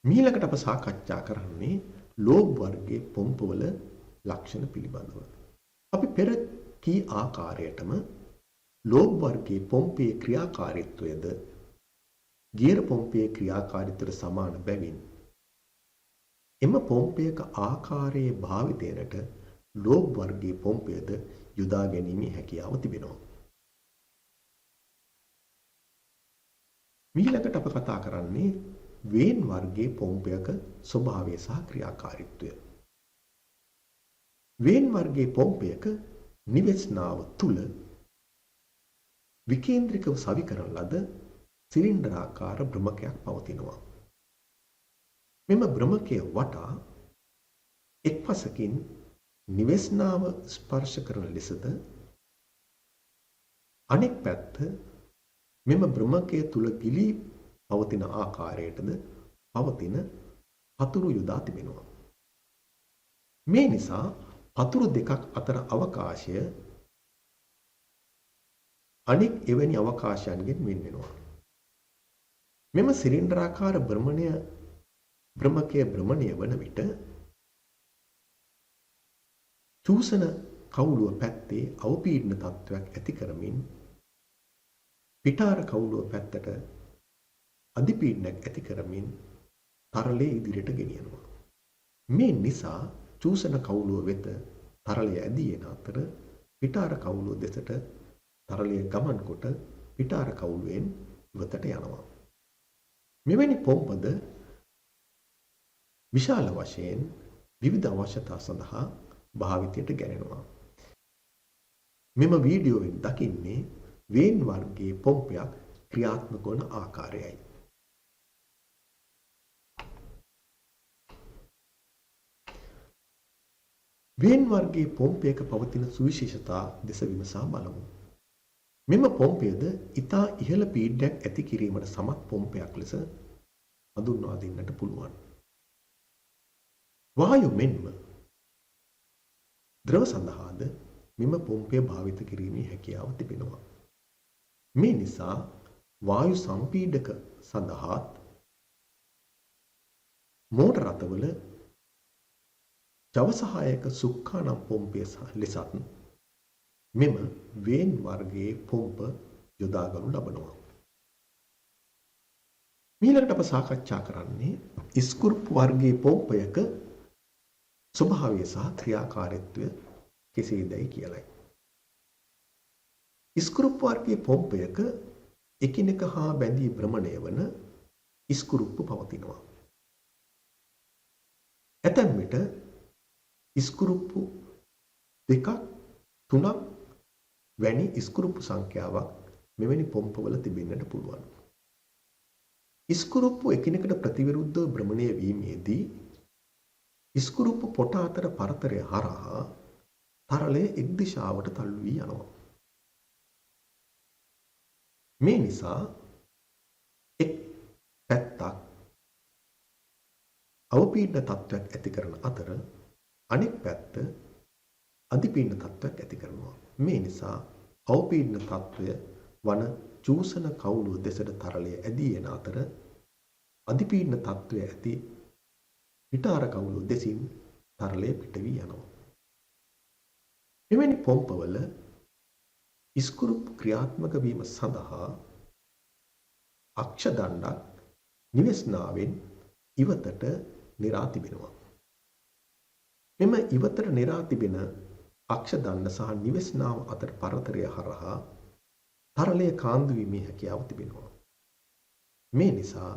මීළඟට අප සාකච්ඡා කරන්නේ ලෝබ් වර්ගයේ පොම්පවල ලක්ෂණ පිළිබඳව. අපි පෙර කී ආකාරයටම ලෝබ් වර්ගයේ පොම්පයේ ක්‍රියාකාරීත්වයද ගියර පොම්පයේ ක්‍රියාකාරීත්වයට සමාන බැවින් එම පොම්පයක ආකාරයේ භාවිතයට ලෝබ් වර්ගයේ පොම්පයද යොදා ගැනීමේ හැකියාව තිබෙනවා. මීළඟට අප කතා කරන්නේ වේන් වර්ගයේ පොම්පයක ස්වභාවය සහ ක්‍රියාකාරීත්වය. වේන් වර්ගයේ පොම්පයක නිවෙස්නාව තුල විකේන්ද්‍රිකව සවි කරන ලද සිලින්ඩරාකාර භ්‍රමකයක් පවතිනවා. මෙම භ්‍රමකය වටා එක් පසකින් නිවෙස්නාව ස්පර්ශ කරන ලෙසද අනෙක් පැත්ත මෙම භ්‍රමකය තුල ගිලී පවතින ආකාරයටද පවතින පතුරු යොදා තිබෙනවා. මේ නිසා පතුරු දෙකක් අතර අවකාශය අනෙක් එවැනි අවකාශයන්ගෙන් වෙන් වෙනවා. මෙම සිලින්ඩරාකාර භ්‍රමකය භ්‍රමණය වන විට චූසන කවුළුව පැත්තේ අවපීඩන තත්ත්වයක් ඇති කරමින් පිටාර කවුළුව පැත්තට අධිපීඩනයක් ඇති කරමින් තරලය ඉදිරියට ගෙනියනවා. මේ නිසා චූසන කවුළුව වෙත තරලය ඇදී එන අතර පිටාර කවුළුව දෙසට තරලය ගමන් කොට පිටාර කවුළුවෙන් ඉවතට යනවා. මෙවැනි පොම්පද විශාල වශයෙන් විවිධ අවශ්‍යතා සඳහා භාවිතයට ගැනෙනවා. මෙම වීඩියෝවෙන් දකින්නේ වේන් වර්ගයේ පොම්පයක් ක්‍රියාත්මක වන ආකාරයයි. වේන් වර්ගයේ පොම්පයක පවතින සුවිශේෂතා දෙස විමසා බලමු. මෙම පොම්පයද ඉතා ඉහළ පීඩනයක් ඇති කිරීමට සමත් පොම්පයක් ලෙස හඳුන්වා දෙන්නට පුළුවන්. වායු මෙන්ම ද්‍රව සඳහාද මෙම පොම්පය භාවිත කිරීමේ හැකියාව තිබෙනවා. මේ නිසා වායු සම්පීඩක සඳහාත් මෝටර රථවල ජව සහායක සුක්කානම් පොම්පය ලෙසත් මෙම වේන් වර්ගයේ පොම්ප යොදා ගනු ලබනවා. මීළඟට අප සාකච්ඡා කරන්නේ ඉස්කුරුප්පු වර්ගයේ පොම්පයක ස්වභාවය සහ ක්‍රියාකාරීත්වය කෙසේදයි කියලයි. ඉස්කුරුප්පු වර්ගයේ පොම්පයක එකිනෙක හා බැඳී භ්‍රමණය වන ඉස්කුරුප්පු පවතිනවා. ඇතැම් විට ඉස්කුරුප්පු දෙකක් තුනක් වැනි ඉස්කුරුප්පු සංඛ්‍යාවක් මෙවැනි පොම්පවල තිබෙන්නට පුළුවන්. ඉස්කුරුප්පු එකිනෙකට ප්‍රතිවිරුද්ධව භ්‍රමණය වීමේදී ඉස්කුරුප්පු පොට අතර පරතරය හරහා තරලය එක් දිශාවට තල්ලු වී යනවා. මේ නිසා එක් පැත්තක් අවපීඩන තත්ත්වයක් ඇති කරන අතර අනෙක් පැත්ත අධිපීඩන තත්ත්වයක් ඇති කරනවා. මේ නිසා අවපීඩන තත්ත්වය වන චූසන කවුළුව දෙසට තරලය ඇදී එන අතර අධිපීඩන තත්ත්වය ඇති පිටාර කවුළුව දෙසින් තරලය පිට වී යනවා. මෙවැනි පොම්පවල ඉස්කුරුප්පු ක්‍රියාත්මක වීම සඳහා අක්ෂ දණ්ඩක් නිවෙස්නාවෙන් ඉවතට නිරා තිබෙනවා. මෙම ඉවතට නිරා තිබෙන අක්ෂ දණ්ඩ සහ නිවෙස්නාව අතර පරතරය හරහා තරලය කාන්දු වීමේ හැකියාව තිබෙනවා. මේ නිසා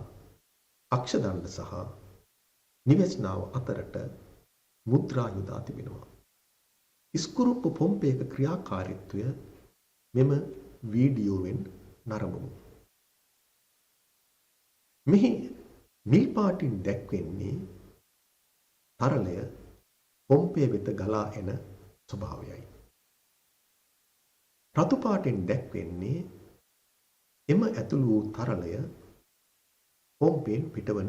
අක්ෂ දණ්ඩ සහ නිවෙස්නාව අතරට මුද්‍රා යොදා තිබෙනවා. ඉස්කුරුප්පු පොම්පයක ක්‍රියාකාරීත්වය මෙම වීඩියෝවෙන් නරඹමු. මෙහි නිල් පාටින් දැක්වෙන්නේ තරලය පොම්පය වෙත ගලා එන ස්වභාවයයි. රතු පාටින් දැක්වෙන්නේ එම ඇතුළු වූ තරලය පොම්පෙන් පිටවන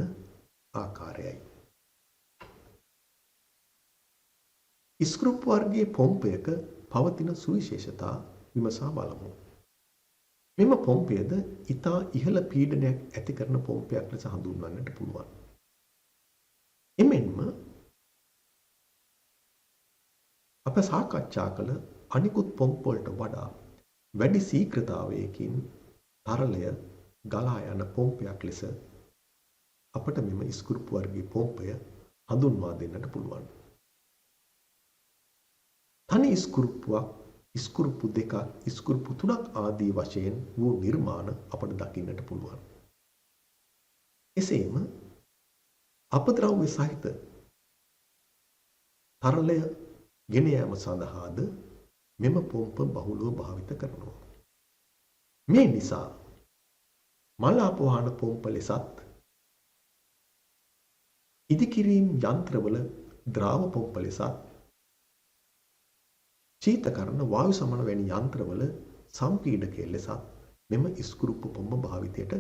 ආකාරයයි. ඉස්කුරුප්පු වර්ගයේ පොම්පයක පවතින සුවිශේෂතා විමසා බලමු. මෙම පොම්පයද ඉතා ඉහළ පීඩනයක් ඇති කරන පොම්පයක් ලෙස හඳුන්වන්නට පුළුවන්. එමෙන්ම අප සාකච්ඡා කළ අනිකුත් පොම්ප වලට වඩා වැඩි ශීඝ්‍රතාවයකින් තරලය ගලා යන පොම්පයක් ලෙස අපට මෙම ඉස්කුරුප්පු වර්ගයේ පොම්පය හඳුන්වා දෙන්නට පුළුවන්. තනි ඉස්කුරුප්පුවක්, ඉස්කුරුප්පු දෙකක්, ඉස්කුරුප්පු තුනක් ආදී වශයෙන් වූ නිර්මාණ අපට දකින්නට පුළුවන්. එසේම අපද්‍රව්‍ය සහිත තරලය ගෙන යාම සඳහාද මෙම පොම්ප බහුලව භාවිත කරනවා. මේ නිසා මල අපවාහන පොම්ප ලෙසත් ඉදිකිරීම් යන්ත්‍රවල ද්‍රාව පොම්ප ලෙසත් ශීතකරණ වායු සමන වැනි යන්ත්‍රවල සම්පීඩකය ලෙසත් මෙම ඉස්කුරුප්පු පොම්ප භාවිතයට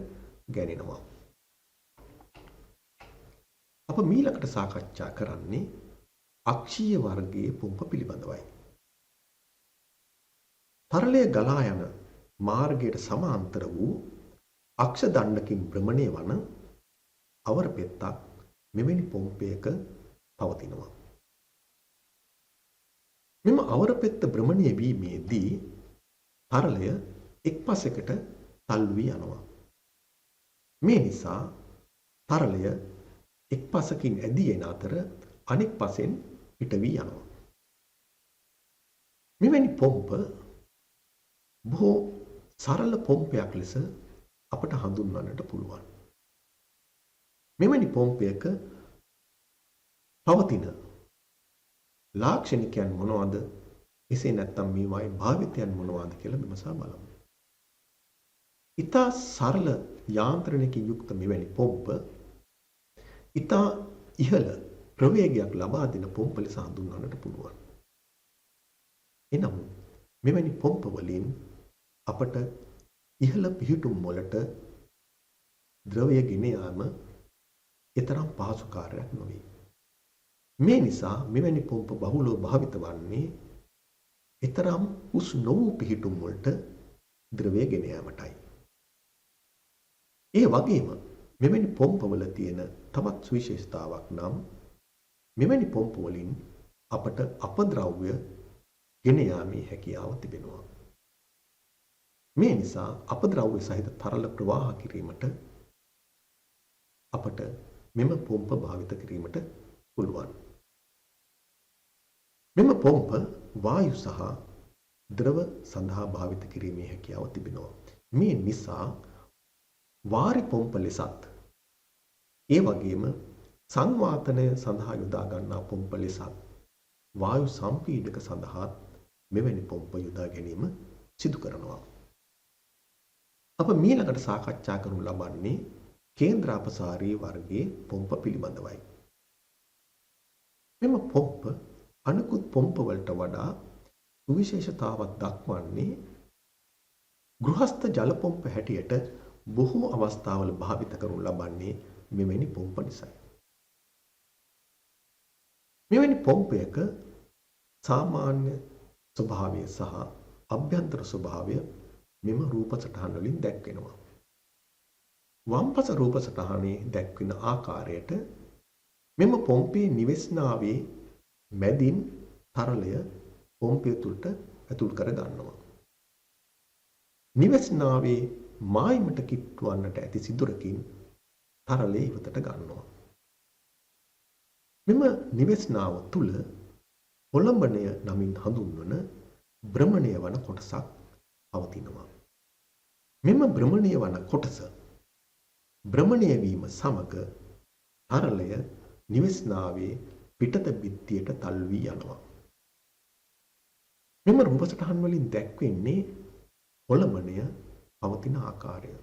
ගැනෙනවා. අප මීළඟට සාකච්ඡා කරන්නේ අක්ෂීය වර්ගයේ පොම්ප පිළිබඳවයි. තරලය ගලා යන මාර්ගයට සමාන්තර වූ අක්ෂ දණ්ඩකින් භ්‍රමණය වන අවර පෙත්තක් මෙවැනි පොම්පයක පවතිනවා. මෙම අවර පෙත්ත භ්‍රමණය වීමේදී තරලය එක් පසෙකට තල්ලු වී යනවා. මේ නිසා තරලය එක් පසකින් ඇදී එන අතර අනෙක් පසෙන් පිට වී යනවා. මෙවැනි පොම්ප බොහෝ සරල පොම්පයක් ලෙස අපට හඳුන්වන්නට පුළුවන්. මෙවැනි පොම්පයක පවතින ලාක්ෂණිකයන් මොනවාද? එසේ නැත්නම් මේවායේ භාවිතයන් මොනවාද කියලා විමසා බලමු. ඉතා සරල යාන්ත්‍රණයකින් යුක්ත මෙවැනි පොම්ප ඉතා ඉහළ ප්‍රවේගයක් ලබා දෙන පොම්ප ලෙස හඳුන්වන්නට පුළුවන්. එනම් මෙවැනි පොම්ප වලින් අපට ඉහළ පිහිටුම් වලට ද්‍රවය ගෙන යාම එතරම් පහසු කාර්යයක් නොවේ. මේ නිසා මෙවැනි පොම්ප බහුලව භාවිත වන්නේ එතරම් උස් නොවූ පිහිටුම් වලට ද්‍රවය ගෙන යාමටයි. ඒ වගේම මෙවැනි පොම්පවල තියෙන තවත් සුවිශේෂතාවක් නම් මෙවැනි පොම්ප වලින් අපට අපද්‍රව්‍ය ගෙන යාමේ හැකියාව තිබෙනවා. මේ නිසා අපද්‍රව්‍ය සහිත තරල ප්‍රවාහ කිරීමට අපට මෙම පොම්ප භාවිත කිරීමට පුළුවන්. මෙම පොම්ප වායු සහ ද්‍රව සඳහා භාවිත කිරීමේ හැකියාව තිබෙනවා. මේ නිසා වාරි පොම්ප ලෙසත් ඒ වගේම සංවාතනය සඳහා යොදා ගන්නා පොම්ප ලෙසත් වායු සම්පීඩක සඳහා මෙවැනි පොම්ප යොදා ගැනීම සිදු කරනවා. අප මීළඟට සාකච්ඡා කරනු ලබන්නේ කේන්ද්‍රාපසාරී වර්ගයේ පොම්ප පිළිබඳවයි. මෙම පොම්ප අනෙකුත් පොම්ප වලට වඩා සුවිශේෂතාවක් දක්වන්නේ ගෘහස්ත ජල පොම්ප හැටියට බොහෝ අවස්ථාවල භාවිත කරනු ලබන්නේ මෙවැනි පොම්ප නිසායි. මෙවැනි පොම්පයක සාමාන්‍ය ස්වභාවය සහ අභ්‍යන්තර ස්වභාවය මෙම රූප සටහන් වලින් දැක්වෙනවා. වම්පස රූප සටහනේ දැක්වෙන ආකාරයට මෙම පොම්පේ නිවෙස්නාවේ මැදින් තරලය පොම්පය තුළට ඇතුල් කර ගන්නවා. නිවෙස්නාවේ මායිමට කිට්ටුවන්නට ඇති සිදුරකින් තරලය ඉවතට ගන්නවා. මෙම නිවෙස්නාව තුළ පොළඹණය නමින් හඳුන්වන භ්‍රමණය වන කොටසක් පවතිනවා. මෙම භ්‍රමණය වන කොටස භ්‍රමණය වීම සමග තරලය නිවෙස්නාවේ පිටත බිත්තියට තල් වී යනවා. මෙම රූප සටහන් වලින් දැක්වෙන්නේ පොළඹණය පවතින ආකාරය.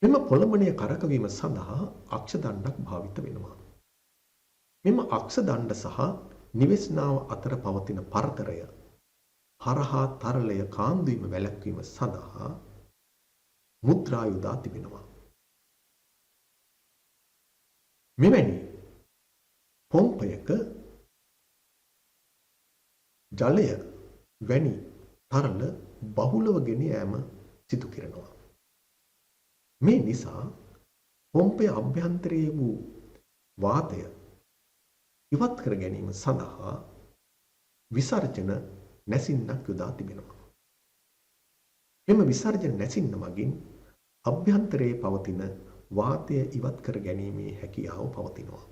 මෙම පොළඹණය කරකවීම සඳහා අක්ෂ දණ්ඩක් භාවිත වෙනවා. මෙම අක්ෂ දණ්ඩ සහ නිවෙස්නාව අතර පවතින පරතරය හරහා තරලය කාන්දු වීම වැළැක්වීම සඳහා මුද්‍රා යොදා තිබෙනවා. මෙවැනි පොම්පයක ජලය වැනි තරල බහුලව ගෙන යාම සිදු කරනවා. මේ නිසා පොම්පය අභ්‍යන්තරයේ වූ වාතය ඉවත් කර ගැනීම සඳහා විසර්ජන නැසින්නක් යොදා තිබෙනවා. මෙම විසර්ජන නැසින්න මගින් අභ්‍යන්තරයේ පවතින වාතය ඉවත් කර ගැනීමේ හැකියාව පවතිනවා.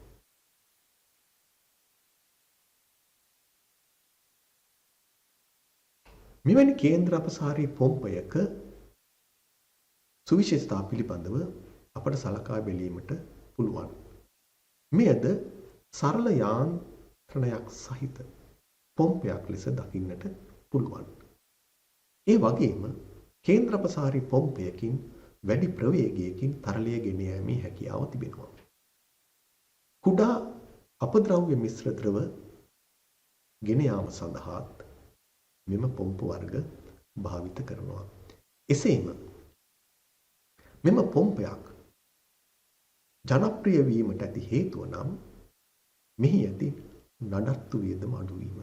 මෙවැනි කේන්ද්‍ර අපසාරී පොම්පයක සුවිශේෂතා පිළිබඳව අපට සලකා බැලීමට පුළුවන්. මෙයද සරල යාන්ත්‍රණයක් සහිත පොම්පයක් ලෙස දකින්නට පුළුවන්. ඒ වගේම කේන්ද්‍ර අපසාරී පොම්පයකින් වැඩි ප්‍රවේගයකින් තරලය ගෙන යාමේ හැකියාව තිබෙනවා. කුඩා අපද්‍රව්‍ය මිශ්‍ර ද්‍රව ගෙන යාම සඳහාත් මෙම පොම්ප වර්ග භාවිත කරනවා. එසේම මෙම පොම්පයක් ජනප්‍රිය වීමට ඇති හේතුව නම් මෙහි ඇති නඩත්තු වියදම අඩු වීම.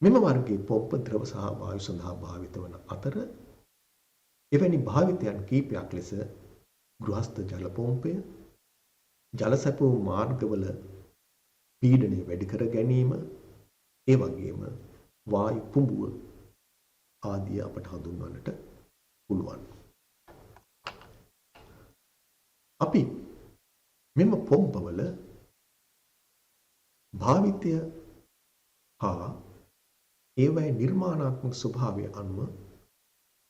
මෙම වර්ගයේ පොම්ප ද්‍රව සහ වායු සඳහා භාවිත වන අතර එවැනි භාවිතයන් කීපයක් ලෙස ගෘහස්ත ජල පොම්පය, ජල සැපවූ මාර්ගවල පීඩනය වැඩි කර ගැනීම, ඒ වගේම වායු පුඹුව ආදී අපට හඳුන්වන්නට පුළුවන්. අපි මෙම පොම්පවල භාවිතය හා ඒවැයි නිර්මාණාත්මක ස්වභාවය අනුව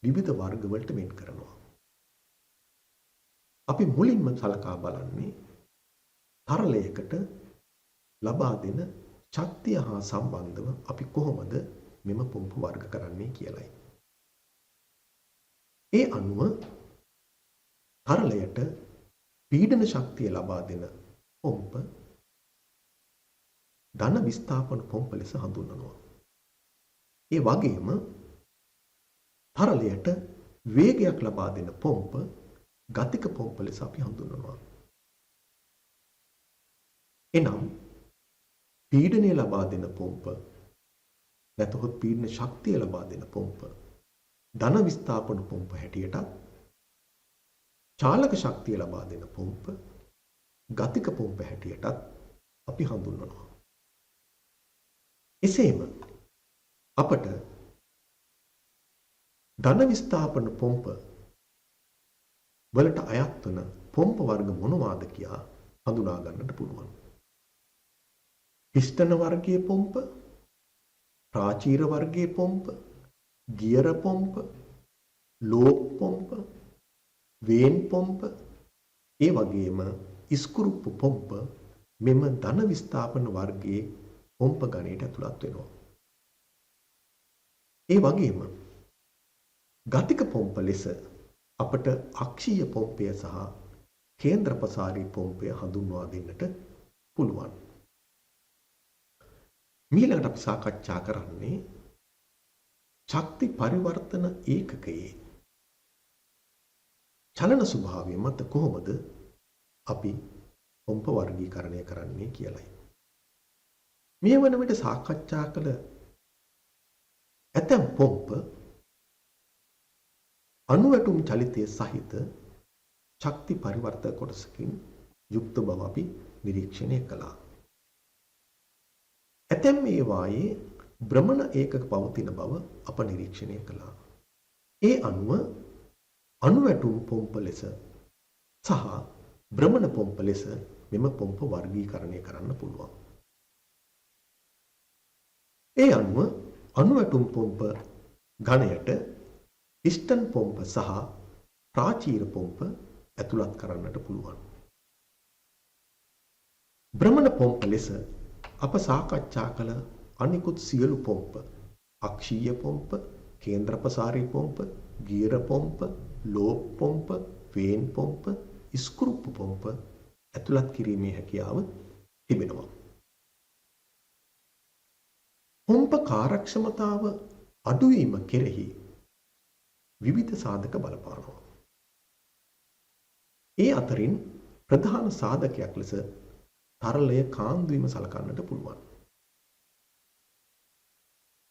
විවිධ වර්ග වලට වෙන් කරනවා. අපි මුලින්ම සලකා බලන්නේ තරලයකට ලබා දෙන ශක්තිය හා සම්බන්ධව අපි කොහොමද මෙම පොම්ප වර්ග කරන්නේ කියලයි. ඒ අනුව තරලයට පීඩන ශක්තිය ලබා දෙන පොම්ප ධන විස්ථාපන පොම්ප ලෙස හඳුන්වනවා. ඒ වගේම තරලයට වේගයක් ලබා දෙන පොම්ප ගතික පොම්ප ලෙස අපි හඳුන්වනවා. එනම් පීඩනය ලබා දෙන පොම්ප නැතහොත් පීඩන ශක්තිය ලබා දෙන පොම්ප ධන විස්ථාපන පොම්ප හැටියටත් චාලක ශක්තිය ලබා දෙන පොම්ප ගතික පොම්ප හැටියටත් අපි හඳුන්වනවා. එසේම අපට ධන විස්ථාපන පොම්ප වලට අයත් වන පොම්ප වර්ග මොනවාද කියා හඳුනා ගන්නට පුළුවන්. පිස්ටන වර්ගයේ පොම්ප, ප්‍රාචීර වර්ගයේ පොම්ප, ගියර පොම්ප, ලෝක් පොම්ප, වේන් පොම්ප, ඒ වගේම ඉස්කුරුප්පු පොම්ප මෙම ධන විස්ථාපන වර්ගයේ පොම්ප ගණයට ඇතුළත් වෙනවා. ඒ වගේම ගතික පොම්ප ලෙස අපට අක්ෂීය පොම්පය සහ කේන්ද්‍රපසාරී පොම්පය හඳුන්වා දෙන්නට පුළුවන්. ඊළඟට අපි සාකච්ඡා කරන්නේ ශක්ති පරිවර්තන ඒකකයේ චලන ස්වභාවය මත කොහොමද අපි පොම්ප වර්ගීකරණය කරන්නේ කියලයි. මේ වන විට සාකච්ඡා කළ ඇතැම් පොම්ප අණුවැටුම් චලිතය සහිත ශක්ති පරිවර්තක කොටසකින් යුක්ත බව අපි නිරීක්ෂණය කළා. ඇතැම් ඒවායේ භ්‍රමණ ඒකක පවතින බව අප නිරීක්ෂණය කළා. ඒ අනුව අණුවැටුම් පොම්ප ලෙස සහ භ්‍රමණ පොම්ප ලෙස මෙම පොම්ප වර්ගීකරණය කරන්න පුළුවන්. ඒ අනුව අණුවැටුම් පොම්ප ඝණයට පිස්ටන් පොම්ප සහ ප්‍රාචීර පොම්ප ඇතුළත් කරන්නට පුළුවන්. භ්‍රමණ පොම්ප ලෙස අප සාකච්ඡා කළ අනිකුත් සියලු පොම්ප අක්ෂීය පොම්ප, කේන්ද්‍රපසාරී පොම්ප, ගියර පොම්ප, ලෝප් පොම්ප, වේන් පොම්ප, ස්ක්‍රූප් පොම්ප ඇතුළත් කිරීමේ හැකියාව තිබෙනවා. පොම්ප කාර්යක්ෂමතාව අඩුවීම කෙරෙහි විවිධ සාධක බලපානවා. ඒ අතරින් ප්‍රධාන සාධකයක් ලෙස තරලය කාන්දු වීම සලකන්නට පුළුවන්.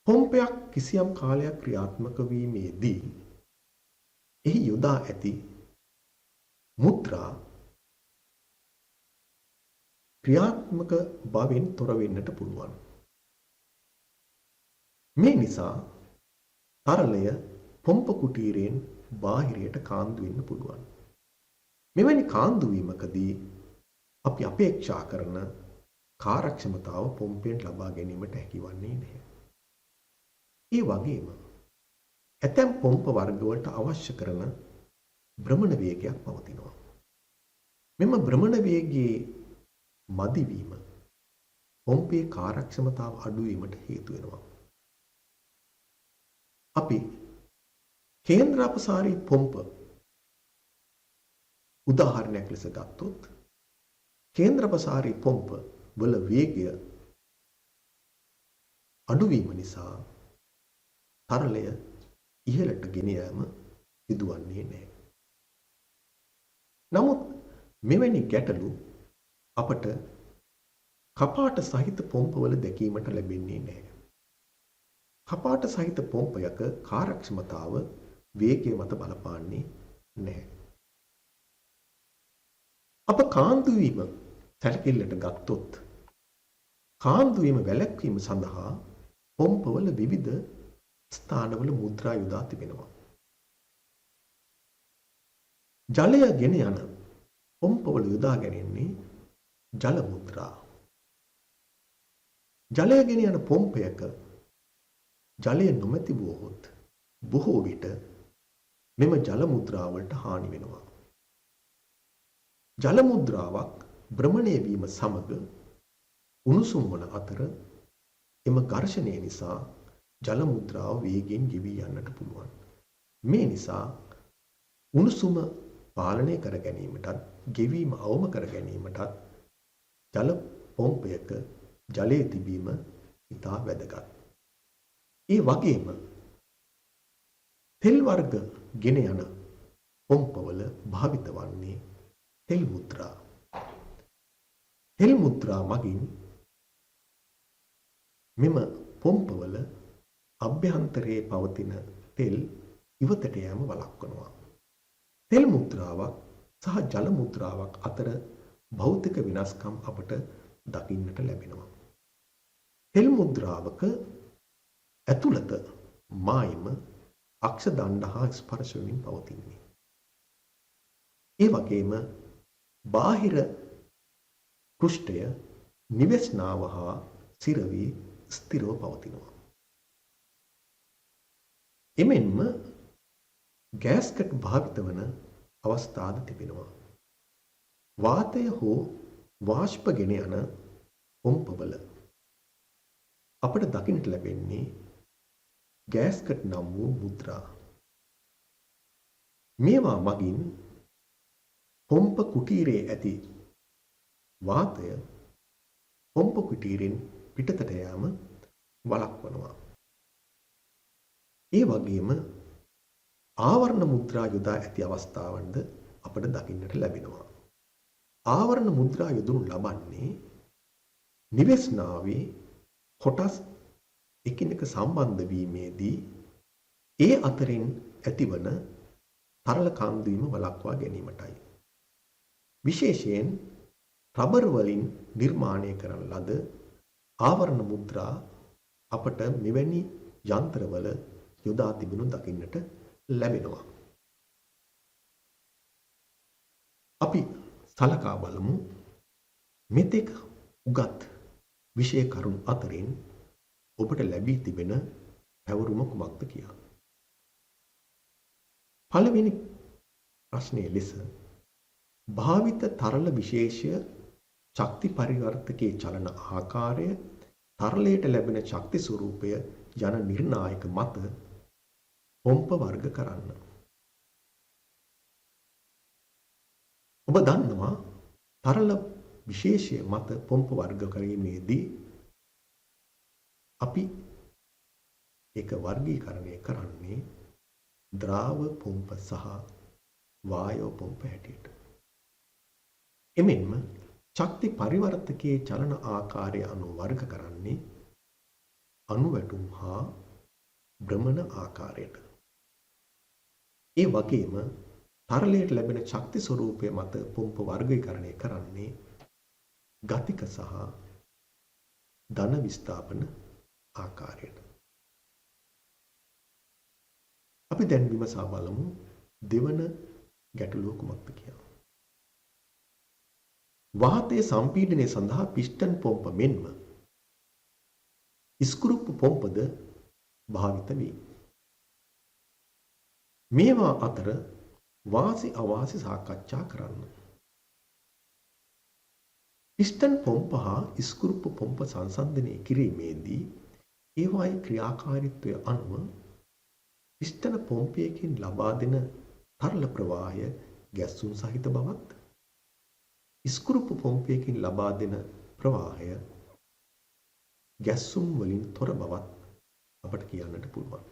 පොම්පයක් කිසියම් කාලයක් ක්‍රියාත්මක වීමේදී එහි යොදා ඇති මුද්‍රා ක්‍රියාත්මක බවෙන් තොර වෙන්නට පුළුවන්. මේ නිසා තරලය පොම්ප කුටීරයෙන් බාහිරයට කාන්දු වෙන්න පුළුවන්. මෙවැනි කාන්දු වීමකදී අපි අපේක්ෂා කරන කාර්යක්ෂමතාව පොම්පෙන් ලබා ගැනීමට හැකිවන්නේ නැහැ. ඒ වගේම ඇතැම් පොම්ප වර්ගවලට අවශ්‍ය කරන භ්‍රමණ වේගයක් පවතිනවා. මෙම භ්‍රමණ වේගයේ මදි වීම පොම්පේ කාර්යක්ෂමතාව අඩු වීමට හේතු වෙනවා. අපි කේන්ද්‍රාපසාරී පොම්ප උදාහරණයක් ලෙස ගත්තොත් කේන්ද්‍රපසාරී පොම්ප වල වේගය අඩු වීම නිසා තරලය ඉහළට ගෙන යාම සිදුවන්නේ නැහැ. නමුත් මෙවැනි ගැටලු අපට කපාට සහිත පොම්පවල දැකීමට ලැබෙන්නේ නැහැ. කපාට සහිත පොම්පයක කාර්යක්ෂමතාව වේගය මත බලපාන්නේ නැහැ. අප කාන්දු වීම සැලකිල්ලට ගත්තොත් කාන්දු වීම වැළැක්වීම සඳහා පොම්පවල විවිධ ස්ථානවල මුද්‍රා යොදා තිබෙනවා. ජලය ගෙන යන පොම්පවල යොදා ගැනෙන්නේ ජල මුද්‍රා. ජලය ගෙන යන පොම්පයක ජලය නොමැති වුවහොත් බොහෝ විට මෙම ජල මුද්‍රාවලට හානි වෙනවා. ජල මුද්‍රාවක් භ්‍රමණය වීම සමග උණුසුම් වන අතර එම ඝර්ෂණය නිසා ජල මුද්‍රාව වේගයෙන් ගෙවී යන්නට පුළුවන්. මේ නිසා උණුසුම පාලනය කර ගැනීමටත් ගෙවීම අවම කර ගැනීමටත් ජල පොම්පයක ජලයේ තිබීම ඉතා වැදගත්. ඒ වගේම තෙල් වර්ග ගෙන යන පොම්පවල භාවිත වන්නේ තෙල් මුද්‍රා. තෙල් මුද්‍රා මගින් මෙම පොම්පවල අභ්‍යන්තරයේ පවතින තෙල් ඉවතට යෑම වළක්වනවා. තෙල් මුද්‍රාවක් සහ ජල මුද්‍රාවක් අතර භෞතික වෙනස්කම් අපට දකින්නට ලැබෙනවා. තෙල් මුද්‍රාවක ඇතුළත මායිම අක්ෂ දණ්ඩ හා ස්පර්ශ වෙමින් පවතින්නේ. ඒ වගේම බාහිර පෘෂ්ඨය නිවෙස්නාව හා සිරවි ස්ථිරව පවතිනවා. එමෙන්ම ගෑස්කට් භාවිත වන අවස්ථාද තිබෙනවා. වාතය හෝ වාෂ්ප ගෙන යන පොම්පවල අපට දකින්නට ලැබෙන්නේ ගෑස්කට් නම් වූ මුද්‍රා. මේවා මගින් පොම්ප කුටීරයේ ඇති වාතය පොම්ප කුටීරෙන් පිටතට යාම වළක්වනවා. ඒ වගේම ආවරණ මුද්‍රා යොදා ඇති අවස්ථාවන්ද අපට දකින්නට ලැබෙනවා. ආවරණ මුද්‍රා යොදනු ලබන්නේ නිවෙස්නාවේ කොටස් එකිනෙක සම්බන්ධ වීමේදී ඒ අතරින් ඇතිවන තරල කාන්දු වීම වළක්වා ගැනීමටයි. විශේෂයෙන් රබර් වලින් නිර්මාණය කරන ලද ආවරණ මුද්‍රා අපට මෙවැනි යන්ත්‍රවල යොදා තිබෙනු දකින්නට ලැබෙනවා. අපි සලකා බලමු මෙතෙක් උගත් විෂය කරුණු අතරින් ඔබට ලැබී තිබෙන පැවරුම කුමක්ද කියලා. පළවෙනි ප්‍රශ්නයේ ලෙස භාවිත තරල විශේෂය ශක්ති පරිවර්තකයේ චලන ආකාරය තරලයට ලැබෙන ශක්ති ස්වරූපය යන නිර්ණායක මත පොම්ප වර්ග කරන්න. ඔබ දන්නවා තරල විශේෂය මත පොම්ප වර්ග කිරීමේදී අපි ඒක වර්ගීකරණය කරන්නේ ද්‍රාව පොම්ප සහ වායෝ පොම්ප හැටියට. එමෙන්ම ශක්ති පරිවර්තකයේ චලන ආකාරය අනුව වර්ග කරන්නේ අණුවැටුම් හා භ්‍රමණ ආකාරයට. ඒ වගේම තරලයට ලැබෙන ශක්ති ස්වරූපය මත පොම්ප වර්ගීකරණය කරන්නේ ගතික සහ ධන විස්ථාපන ආකාරයට. අපි දැන් විමසා බලමු දෙවන ගැටලුව කුමක්ද කියලා. වාතයේ සම්පීඩනය සඳහා පිස්ටන් පොම්ප මෙන්ම ස්ක්‍රූප් පොම්පද භාවිත වේ. මේවා අතර වාසි අවාසි සාකච්ඡා කරන්න. පිස්ටන් පොම්ප හා ස්ක්‍රූප් පොම්ප සංසන්දනය කිරීමේදී ඒවායේ ක්‍රියාකාරීත්වය අනුව පිස්ටන පොම්පයකින් ලබා දෙන තරල ප්‍රවාහය ගැස්සුම් සහිත බවත් ස්ක්‍රූප් පොම්පයකින් ලබා දෙන ප්‍රවාහය ගැස්සුම් වලින් තොර බවත් අපට කියන්නට පුළුවන්.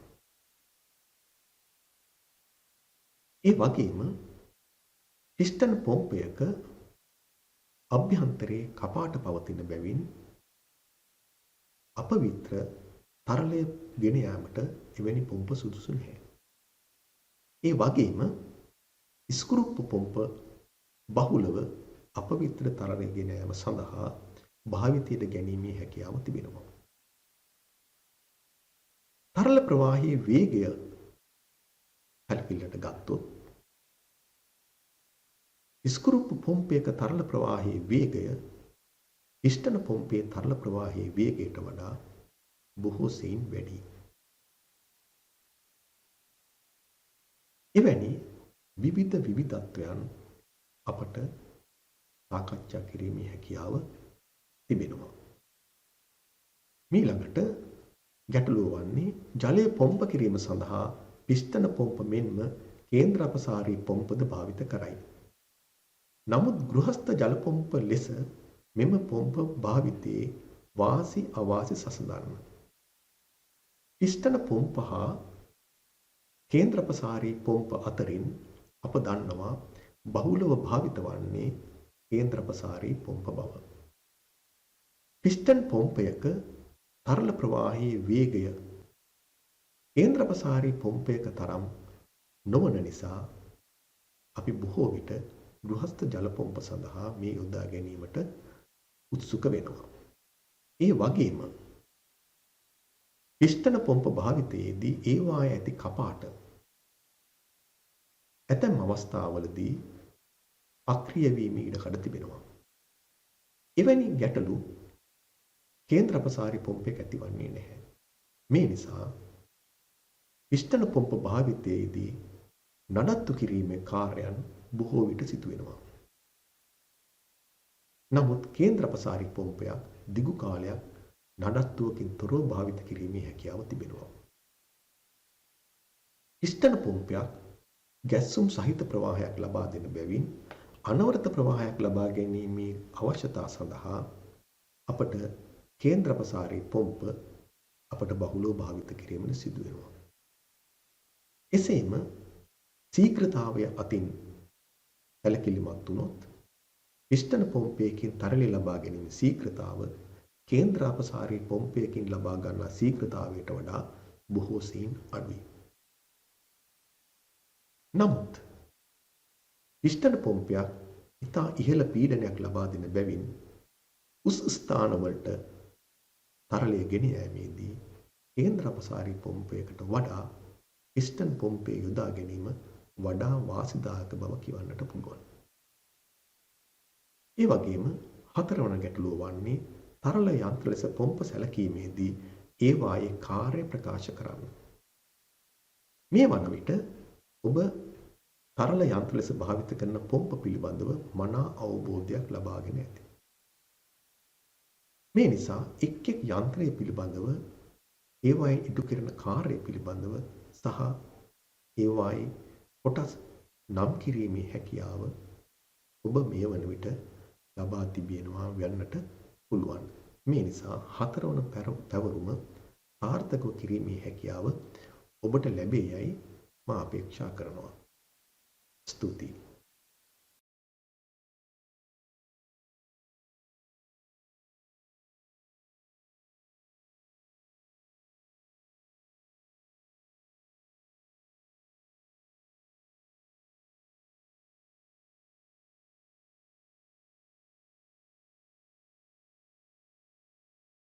ඒ වගේම පිස්ටන් පොම්පයක අභ්‍යන්තරයේ කපාට පවතින බැවින් අපවිත්‍ර තරලය ගෙන යාමට එවැනි පොම්ප සුදුසු නැහැ. ඒ වගේම ස්ක්‍රූප් පොම්ප බහුලව අපවිත්‍ර තරලය ගෙන යාම සඳහා භාවිතයට ගැනීමේ හැකියාව තිබෙනවා. තරල ප්‍රවාහයේ වේගය පැලකිල්ලට ගත්තොත් ස්ක්‍රූප් පොම්පයක තරල ප්‍රවාහයේ වේගය පිස්ටන පොම්පයේ තරල ප්‍රවාහයේ වේගයට වඩා බොහෝ සෙයින් වැඩි. එවැනි විවිධත්වයන් අපට සාකච්ඡා කිරීමේ හැකියාව තිබෙනවා. ඊළඟට ගැටලුව වන්නේ ජලය පොම්ප කිරීම සඳහා පිස්ටන පොම්ප මෙන්ම කේන්ද්‍ර අපසාරී පොම්පද භාවිත කරයි. නමුත් ගෘහස්ත ජල පොම්ප ලෙස මෙම පොම්ප භාවිතයේ වාසි අවාසි සසඳන්න. පිස්ටන පොම්ප හා කේන්ද්‍ර අපසාරී පොම්ප අතරින් අප දන්නවා බහුලව භාවිත වන්නේ කේන්ද්‍ර අපසාරී පොම්ප බව. පිස්ටන් පොම්පයක තරල ප්‍රවාහයේ වේගය කේන්ද්‍ර අපසාරී පොම්පයක තරම් නොවන නිසා අපි බොහෝ විට ගෘහස්ත ජල පොම්ප සඳහා මේ යොදා ගැනීමට උත්සුක වෙනවා. ඒ වගේම පිස්ටන පොම්ප භාවිතයේදී ඒවායේ ඇති කපාට ඇතැම් අවස්ථාවලදී අක්‍රිය වීමේ ඉඩකඩ තිබෙනවා. එවැනි ගැටලු කේන්ද්‍ර අපසාරී පොම්පයක ඇතිවන්නේ නැහැ. මේ නිසා පිස්ටන පොම්ප භාවිතයේදී නඩත්තු කිරීමේ කාර්යයන් බොහෝ විට සිදු වෙනවා. නමුත් කේන්ද්‍ර අපසාරී පොම්පයක් දිගු කාලයක් නඩත්තුවකින් තොරව භාවිත කිරීමේ හැකියාව තිබෙනවා. පිස්ටන පොම්පයක් ගැස්සුම් සහිත ප්‍රවාහයක් ලබා දෙන බැවින් අනවරත ප්‍රවාහයක් ලබා ගැනීමේ අවශ්‍යතාව සඳහා අපට කේන්ද්‍ර අපසාරී පොම්ප අපට බහුලව භාවිත කිරීමට සිදු වෙනවා. එසේම ශීඝ්‍රතාවය අතින් සැලකිලිමත් වුණොත් පිස්ටන පොම්පයකින් තරලය ලබා ගැනීම ශීඝ්‍රතාව කේන්ද්‍ර අපසාරී පොම්පයකින් ලබා ගන්නා ශීඝ්‍රතාවයට වඩා බොහෝ සෙයින් අඩුයි. නමුත් පිස්ටන පොම්පයක් ඉතා ඉහළ පීඩනයක් ලබා දෙන බැවින් උස් ස්ථානවලට තරලය ගෙන යාමේදී කේන්ද්‍ර අපසාරී පොම්පයකට වඩා පිස්ටන් පොම්පය යොදා ගැනීම වඩා වාසිදායක බව කියවන්නට පුළුවන්. ඒ වගේම හතරවන ගැටලුව වන්නේ තරල යන්ත්‍ර ලෙස පොම්ප සැලකීමේදී ඒවායේ කාර්ය ප්‍රකාශ කරන්න. මේ වන විට ඔබ තරල යන්ත්‍ර ලෙස භාවිත කරන පොම්ප පිළිබඳව මනා අවබෝධයක් ලබාගෙන ඇති. මේ නිසා එක් එක් යන්ත්‍රය පිළිබඳව ඒවායේ ඉටු කරන කාර්යය පිළිබඳව සහ ඒවායේ කොටස් නම් කිරීමේ හැකියාව ඔබ මේ වන විට ලබා තිබෙනවා වෙන්නට පුළුවන්. මේ නිසා හතරවන පැවරුම සාර්ථකව කිරීමේ හැකියාව ඔබට ලැබේ යයි මා අපේක්ෂා කරනවා. ස්තුතියි.